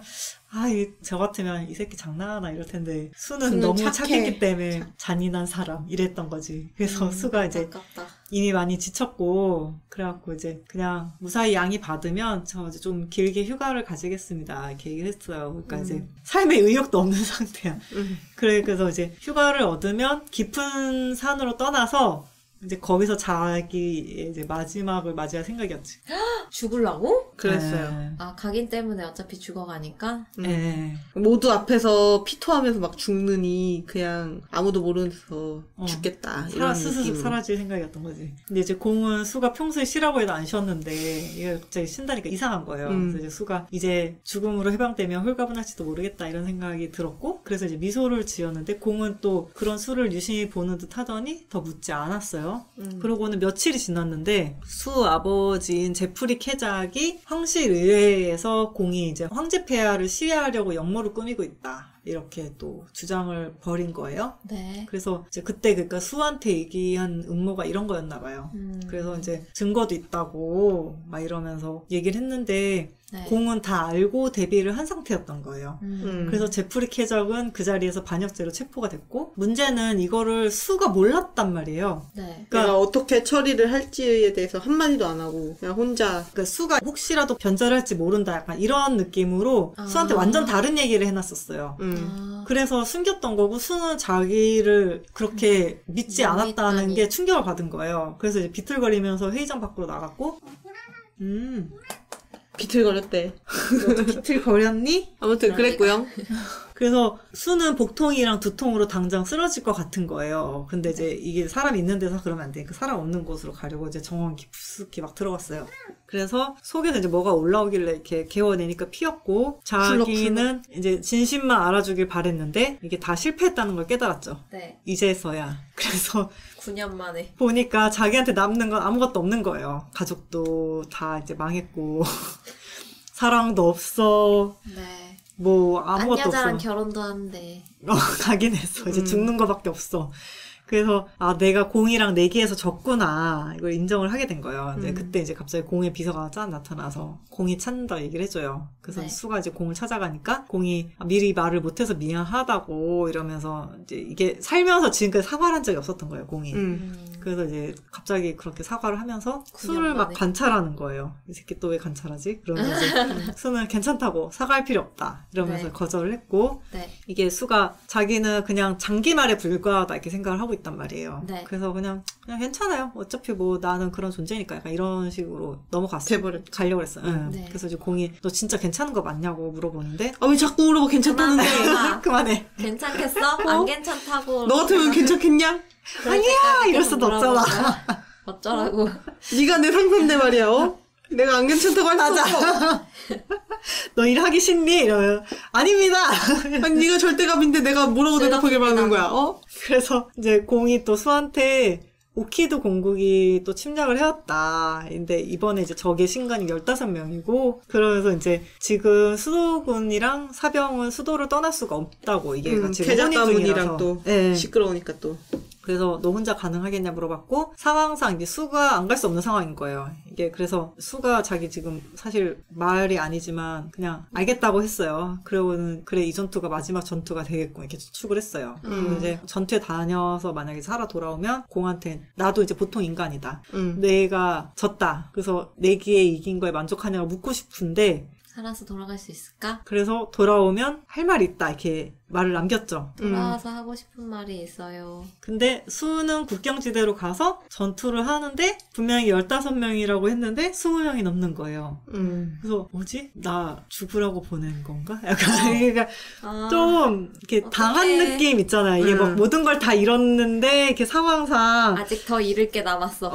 저 같으면 이 새끼 장난하나 이럴 텐데 수는 너무 착해. 착했기 때문에 잔인한 사람 이랬던 거지. 그래서 수가 이제 아깝다. 이미 많이 지쳤고 그래갖고 이제 그냥 무사히 양이 받으면 저 이제 좀 길게 휴가를 가지겠습니다 이렇게 얘기를 했어요. 그러니까 이제 삶의 의욕도 없는 상태야. 그래서 이제 휴가를 얻으면 깊은 산으로 떠나서 이제 거기서 자기의 이제 마지막을 맞이할 생각이었지. 죽을라고? 그랬어요. 아, 각인 때문에 어차피 죽어가니까? 네. 모두 앞에서 피토하면서 막 죽느니 그냥 아무도 모르는 데서 죽겠다 이런 스스로 느낌으로. 사라질 생각이었던 거지. 근데 이제 공은 수가 평소에 쉬라고 해도 안 쉬었는데 이게 갑자기 쉰다니까 이상한 거예요. 그래서 이제 수가 이제 죽음으로 해방되면 홀가분할지도 모르겠다 이런 생각이 들었고 그래서 이제 미소를 지었는데 공은 또 그런 수를 유심히 보는 듯 하더니 더 묻지 않았어요. 그러고는 며칠이 지났는데 수 아버지인 제프리 캐작이 황실 의회에서 공이 이제 황제 폐하를 시해하려고 역모를 꾸미고 있다. 이렇게 또 주장을 벌인 거예요. 네. 그래서 이제 그때 그러니까 수한테 얘기한 음모가 이런 거였나 봐요. 그래서 이제 증거도 있다고 막 이러면서 얘기를 했는데 네. 공은 다 알고 대비를 한 상태였던 거예요. 그래서 제프리 캐적은 그 자리에서 반역죄로 체포가 됐고 문제는 이거를 수가 몰랐단 말이에요. 네. 내가 어떻게 처리를 할지에 대해서 한마디도 안 하고 그냥 혼자 그러니까 수가 혹시라도 변절할지 모른다 약간 이런 느낌으로 수한테 완전 다른 얘기를 해놨었어요. 그래서 숨겼던 거고 수는 자기를 그렇게 믿지 너무 않았다는 있다니. 게 충격을 받은 거예요. 그래서 이제 비틀거리면서 회의장 밖으로 나갔고 비틀거렸대. 너도 비틀거렸니? 아무튼 그랬고요. 그래서 수는 복통이랑 두통으로 당장 쓰러질 것 같은 거예요. 근데 이제 이게 사람 있는 데서 그러면 안 되니까 사람 없는 곳으로 가려고 이제 정원 깊숙이 막 들어갔어요. 그래서 속에서 이제 뭐가 올라오길래 이렇게 개워내니까 피었고 자기는 이제 진심만 알아주길 바랬는데 이게 다 실패했다는 걸 깨달았죠. 네. 이제서야. 그래서 9년 만에. 보니까 자기한테 남는 건 아무것도 없는 거예요. 가족도 다 이제 망했고 사랑도 없어. 네. 뭐 안 아무것도 여자랑 없어. 결혼도 하는데. 가긴 했어. 이제 죽는 거밖에 없어. 그래서 내가 공이랑 내기에서 졌구나 이걸 인정을 하게 된 거예요. 근데 그때 이제 갑자기 공의 비서가 짠 나타나서 공이 찾는다 얘기를 해줘요. 그래서 네. 수가 이제 공을 찾아가니까 공이 미리 말을 못해서 미안하다고 이러면서 이제 이게 살면서 지금까지 사과를 한 적이 없었던 거예요. 공이. 그래서 이제 갑자기 그렇게 사과를 하면서 수를 막 만에. 관찰하는 거예요. 이 새끼 또 왜 관찰하지? 그러면서 이제 수는 괜찮다고 사과할 필요 없다 이러면서 네. 거절을 했고 네. 이게 수가 자기는 그냥 장기말에 불과하다 이렇게 생각을 하고 있단 말이에요. 네. 그래서 그냥 괜찮아요. 어차피 뭐 나는 그런 존재니까 약간 이런 식으로 넘어갔어. 돼버렸지. 가려고 했어. 응. 네. 그래서 이제 공이 너 진짜 괜찮은 거 맞냐고 물어보는데 아 왜 자꾸 물어봐 괜찮다는데. 그만. 그만해. 괜찮겠어? 안 괜찮다고. 너 같으면 괜찮겠냐? 아니야 이럴 수도 없잖아. 어쩌라고. 네가 내 상사인데 말이야. 내가 안 괜찮다고 할 수 없어. 너 일하기 싫니? 이러면 아닙니다. 아니 네가 절대감인데 내가 뭐라고 대답하게 말하는 거야. 그래서 이제 공이 또 수한테 오키드 공국이 또 침략을 해왔다. 근데 이번에 이제 적의 신관이 15명이고 그러면서 이제 지금 수도군이랑 사병은 수도를 떠날 수가 없다고 이게 지금 계작 혼인 가문이랑 중이라서. 또 네. 시끄러우니까 또. 그래서 너 혼자 가능하겠냐 물어봤고 상황상 이제 수가 안 갈 수 없는 상황인 거예요. 이게 그래서 수가 자기 지금 사실 말이 아니지만 그냥 알겠다고 했어요. 그러고는 그래 이 전투가 마지막 전투가 되겠군 이렇게 추측을 했어요. 그리고 이제 전투에 다녀서 만약에 살아 돌아오면 공한테 나도 이제 보통 인간이다. 내가 졌다. 그래서 내기에 이긴 거에 만족하냐고 묻고 싶은데 살아서 돌아갈 수 있을까? 그래서 돌아오면 할 말이 있다 이렇게 말을 남겼죠. 돌아와서 하고 싶은 말이 있어요. 근데 수는 국경지대로 가서 전투를 하는데 분명히 15명이라고 했는데 20명이 넘는 거예요. 그래서 뭐지? 나 죽으라고 보낸 건가? 약간 그러니까 좀 이렇게 당한 느낌 있잖아요. 이게 막 모든 걸 다 잃었는데 이렇게 상황상 아직 더 잃을 게 남았어.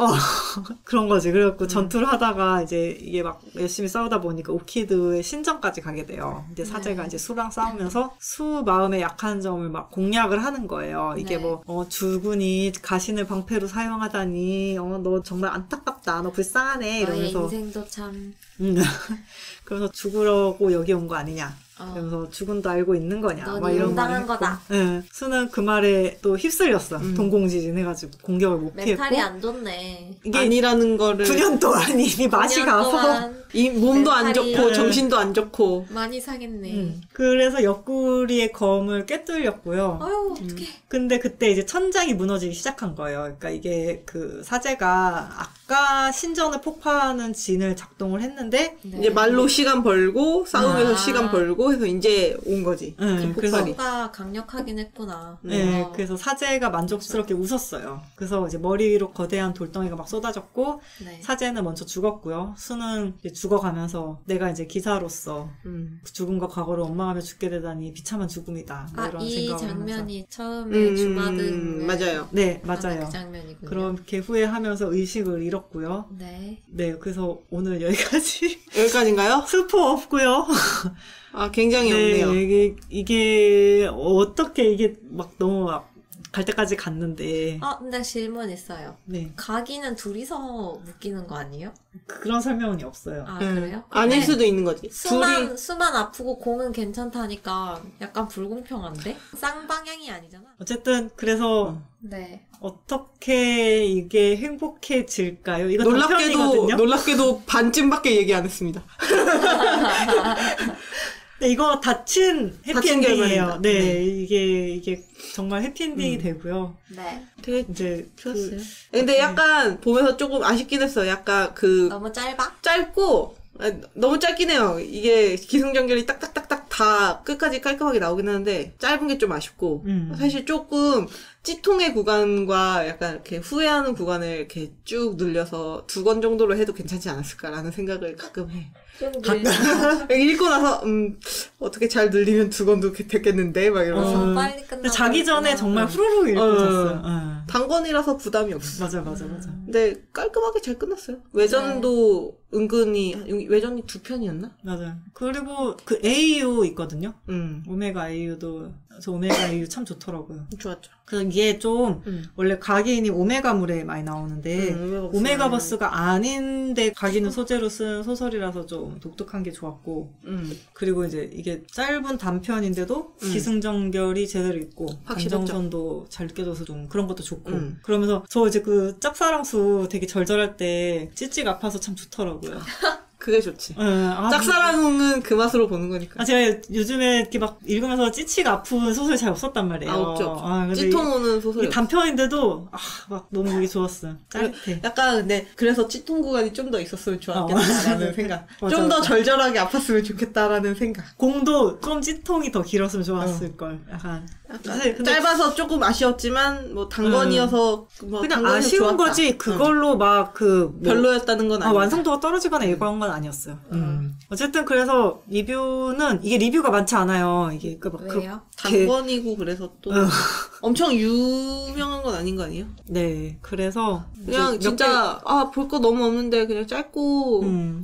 그런 거지. 그래갖고 전투를 하다가 이제 이게 막 열심히 싸우다 보니까 오키드의 신전까지 가게 돼요. 이제 사제가 이제 수랑 싸우면서 수 마음의 약한 점을 막 공략을 하는 거예요. 이게 네. 주군이 가신을 방패로 사용하다니, 너 정말 안타깝다. 너 불쌍하네. 너의 이러면서. 인생도 참. 그래서 죽으려고 여기 온 거 아니냐. 그래서 죽은도 알고 있는 거냐. 막 너는 이런 응당한 말을 했고. 거다. 네. 수는 그 말에 또 휩쓸렸어. 동공지진 해가지고 공격을 못 피했고. 멘탈이 안 좋네. 이게 아니라는 거를 9년 동안 이미 맛이 9년 가서. 동안 이 몸도 안 멘탈이- 좋고 정신도 안 좋고 많이 상했네. 그래서 옆구리의 검을 꿰뚫렸고요. 아유, 어떡해. 근데 그때 이제 천장이 무너지기 시작한 거예요. 그러니까 이게 그 사제가 아까 신전을 폭파하는 진을 작동을 했는데, 네. 이제 말로 시간 벌고 싸움에서 아. 시간 벌고 해서 이제 온 거지. 네, 그 그래서- 폭발이. 수가 강력하긴 했구나. 네, 그래서 사제가 만족스럽게 웃었어요. 그래서 이제 머리 위로 거대한 돌덩이가 막 쏟아졌고, 네. 사제는 먼저 죽었고요. 수는 이제 죽어가면서 내가 이제 기사로서 죽음과 과거를 원망하며 죽게 되다니 비참한 죽음이다. 뭐 이런 이 생각을 하면서. 장면이 처음에 주마등. 맞아요. 네, 맞아요. 그 장면이군요. 그렇게 후회하면서 의식을 잃었고요. 네. 네, 그래서 오늘 여기까지. 여기까지인가요? 스포 없고요. 아 굉장히 네, 없네요. 이게 어떻게 이게 막 너무 막 갈 때까지 갔는데. 근데 질문 있어요. 네, 가기는 둘이서 묶이는 거 아니에요? 그런 설명은 없어요. 아, 음. 그래요? 아닐 근데 수도 있는 거지. 둘이 수만 아프고 공은 괜찮다니까 약간 불공평한데? 쌍방향이 아니잖아. 어쨌든 그래서 네. 어떻게 이게 행복해질까요? 이거 단편이거든요. 놀랍게도 반쯤밖에 얘기 안 했습니다. 네, 이거 닫힌 닫힌 해피엔딩이에요. 결말입니다. 네, 네. 이게 정말 해피엔딩이 되고요. 네. 되게 이제 좋았어요. 근데 약간 보면서 조금 아쉽긴 했어요. 약간 너무 짧아? 짧고 너무 짧긴 해요. 이게 기승전결이 딱딱딱딱 다 끝까지 깔끔하게 나오긴 하는데 짧은 게 좀 아쉽고 사실 조금 찌통의 구간과 약간 이렇게 후회하는 구간을 이렇게 쭉 늘려서 2권 정도로 해도 괜찮지 않았을까라는 생각을 가끔 해. 좀 읽고 나서 어떻게 잘 늘리면 2권도 됐겠는데 막 이러면서 빨리 끝나. 근데 자기 전에 정말 후루룩 읽고 잤어요. 단권이라서 부담이 없어. 맞아. 근데 깔끔하게 잘 끝났어요. 외전도 은근히 외전이 2편이었나? 맞아요. 그리고 그 AU 있거든요. 오메가 AU도 저 오메가 AU 참 좋더라고요. 좋았죠. 그래서 이게 좀 원래 각인이 오메가물에 많이 나오는데 오메가버스가 아닌데 각인을 소재로 쓴 소설이라서 좀 독특한 게 좋았고 그리고 이제 이게 짧은 단편인데도 기승전결이 제대로 있고 확실했죠. 감정선도 잘 느껴져서 좀 그런 것도 좋고 그러면서 저 이제 그 짝사랑수 되게 절절할 때 찌찌가 아파서 참 좋더라고요. 그게 좋지. 아, 짝사랑은 그 맛으로 보는 거니까. 제가 요즘에 이렇게 막 읽으면서 찌치가 아픈 소설이 잘 없었단 말이에요. 없죠. 근데 찌통 오는 소설이 이 단편인데도 막 너무 보기 좋았어요. 짜릿해. 약간 근데 그래서 찌통 구간이 좀 더 있었으면 좋았겠다라는 생각. 맞아, 좀 더 맞아. 절절하게 아팠으면 좋겠다라는 생각. 공도 좀 찌통이 더 길었으면 좋았을 걸. 약간 사실 근데 짧아서 조금 아쉬웠지만 뭐 단권이어서 뭐 그냥 단권이어서 아쉬운 좋았다. 거지 그걸로 막 별로였다는 건 아니야. 완성도가 떨어지거나 이런 건 아니었어요. 어쨌든 그래서 리뷰는 이게 리뷰가 많지 않아요. 이게 왜요? 단권이고 그래서 또 엄청 유명한 건 아닌 거 아니에요? 네, 그래서 그냥 이제 몇 진짜 볼 거 너무 없는데 그냥 짧고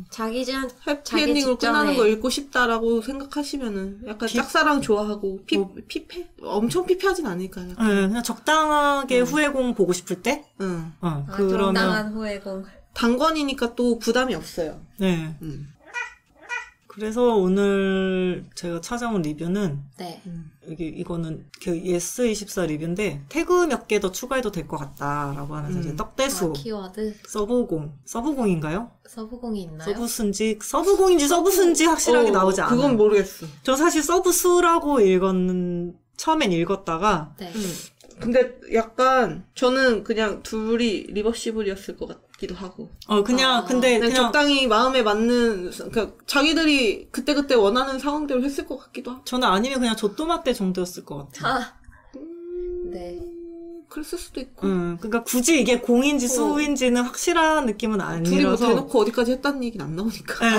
자기 해피엔딩으로 끝나는 거 읽고 싶다라고 생각하시면은 약간 짝사랑 좋아하고 피폐? 엄청 피폐하진 않으니까. 네, 그냥 적당하게 후회공 보고 싶을 때 적당한 후회공. 단권이니까 또 부담이 없어요. 네. 그래서 오늘 제가 찾아온 리뷰는 네. 이거는 그 예스24 리뷰인데 태그 몇 개 더 추가해도 될 것 같다라고 하면서 이제 떡대수 키워드 서브공인가요? 서브공이 있나요? 서브공인지 서브수인지 확실하게 나오지 않아요. 그건 모르겠어. 저 사실 서브수라고 처음엔 읽었다가 네. 근데 약간 저는 그냥 둘이 리버시블이었을 것 같기도 하고. 근데 그냥 적당히 마음에 맞는, 그러니까 자기들이 그때그때 원하는 상황대로 했을 것 같기도 하고. 저는 아니면 그냥 조또마떼 정도였을 것 같아요. 네. 그랬을 수도 있고. 그러니까 굳이 이게 공인지 수인지는 확실한 느낌은 둘이 뭐 아니라서. 대놓고 어디까지 했다는 얘기는 안 나오니까.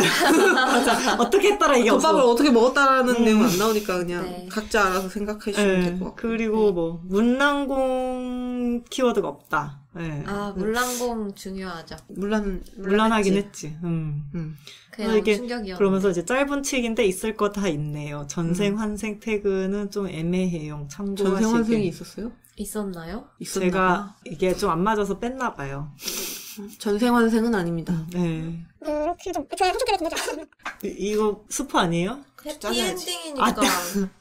맞아. 어떻게 했더라 이게 덮밥을 없어. 어떻게 먹었다라는 내용은 안 나오니까 그냥 네. 각자 알아서 생각하시면 될 것 같고. 그리고 뭐 문란공 키워드가 없다. 네. 물란공 중요하죠. 물란하긴 했지. 그냥 이게 충격이었는데. 그러면서 이제 짧은 책인데 있을 거 다 있네요. 전생 환생 태그는 좀 애매해요. 참고하시길. 전생 환생이 있었어요? 있었나요? 있었나 제가 봐. 이게 좀 안 맞아서 뺐나 봐요. 전생 환생은 아닙니다. 네. 이렇게 좀 좋아요 한쪽에 던져줘. 이거 스포 아니에요? 해피엔딩이니까.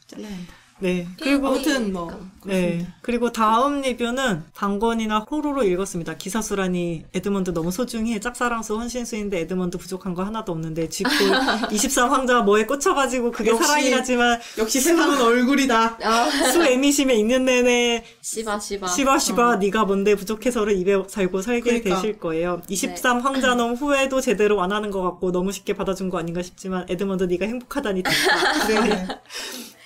잘라야 한다. 네. 그리고 아무튼 뭐. 네. 그리고 다음 리뷰는 방건이나 호로로 읽었습니다. 기사수라니 에드먼드 너무 소중해. 짝사랑수 헌신수인데 에드먼드 부족한 거 하나도 없는데 쥐꼬 23황자가 뭐에 꽂혀가지고 그게 역시, 사랑이라지만 역시 세상은 얼굴이다. 수 애미심에 있는 내내 시바. 네가 뭔데 부족해서를 입에 살고 살게 그러니까. 되실 거예요. 23황자놈 후회도 제대로 안 하는 것 같고 너무 쉽게 받아준 거 아닌가 싶지만 에드먼드 네가 행복하다니 됐다. 그래.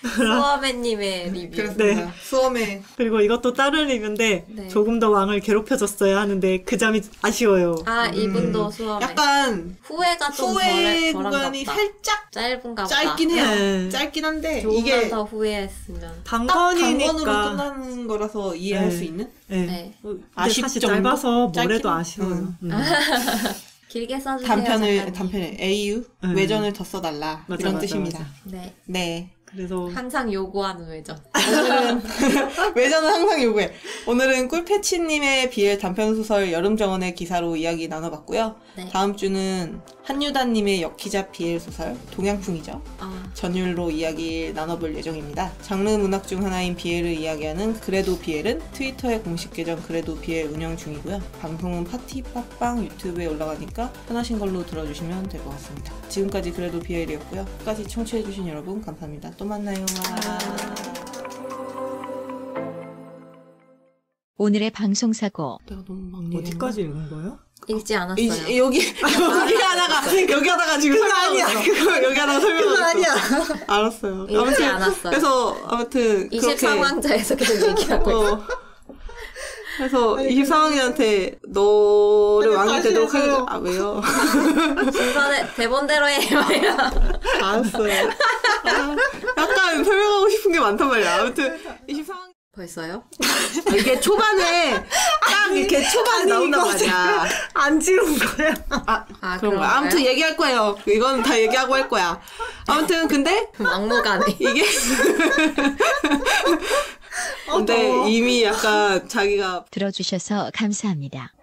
수아배님의 리뷰. 그렇습니다. 수험에. 그리고 이것도 다른 리뷰인데 네. 조금 더 왕을 괴롭혀줬어야 하는데 그 점이 아쉬워요. 이분도 수아배. 약간 후회가 좀 후회 덜한 구간이 것 같다. 살짝 짧은가 보다. 짧긴 해요. 네. 짧긴 한데 조금만 이게 더 후회했으면. 딱 단번으로 방건이니까 끝나는 거라서 이해할 네. 수 있는? 네. 네. 근데 아쉽 사실 정도? 짧아서 짧긴 뭐래도 해. 아쉬워요. 길게 써주세요. 단편을 작가님. AU 외전을 더 써달라 맞아, 이런 맞아, 뜻입니다. 맞아. 네. 네. 그래서 항상 요구하는 외전. 오늘은 외전은 항상 요구해. 오늘은 꿀패치님의 BL 단편소설 여름정원의 기사로 이야기 나눠봤고요. 네. 다음 주는 한유다님의 역기자 BL 소설 동양풍이죠. 전율로 이야기 나눠볼 예정입니다. 장르 문학 중 하나인 BL을 이야기하는 그래도 BL은 트위터의 공식 계정 그래도 BL 운영 중이고요. 방송은 파티 팟빵 유튜브에 올라가니까 편하신 걸로 들어주시면 될 것 같습니다. 지금까지 그래도 BL이었고요. 끝까지 청취해주신 여러분 감사합니다. 또 만나요. 오늘의 방송사고. 내가 너무 막 얘기했나? 어디까지 읽은 거예요? 읽지 않았어요. 여기 하다가 지금 그거 아니야. 그거 여기 하다가 설명했어. 그거 아니야. 알았어요. 읽지 않았어요. 그래서 아무튼 23황자에서 계속 얘기하고 있어. 그래서 23학년한테 너를 왕이 되도록 하겠다. 아 왜요? 순서대 대본대로 해. 알았어요. 약간 설명하고 싶은 게 많단 말이야. 아무튼 23학년 벌써요? 이게 초반에 딱 이렇게 초반에 나온단 말이야. 안 지운 거야. 그런 거야. 아무튼 얘기할 거예요. 이건 다 얘기하고 할 거야. 아무튼 근데 막무가내. 이게 근데 이미 약간 자기가 들어주셔서 감사합니다.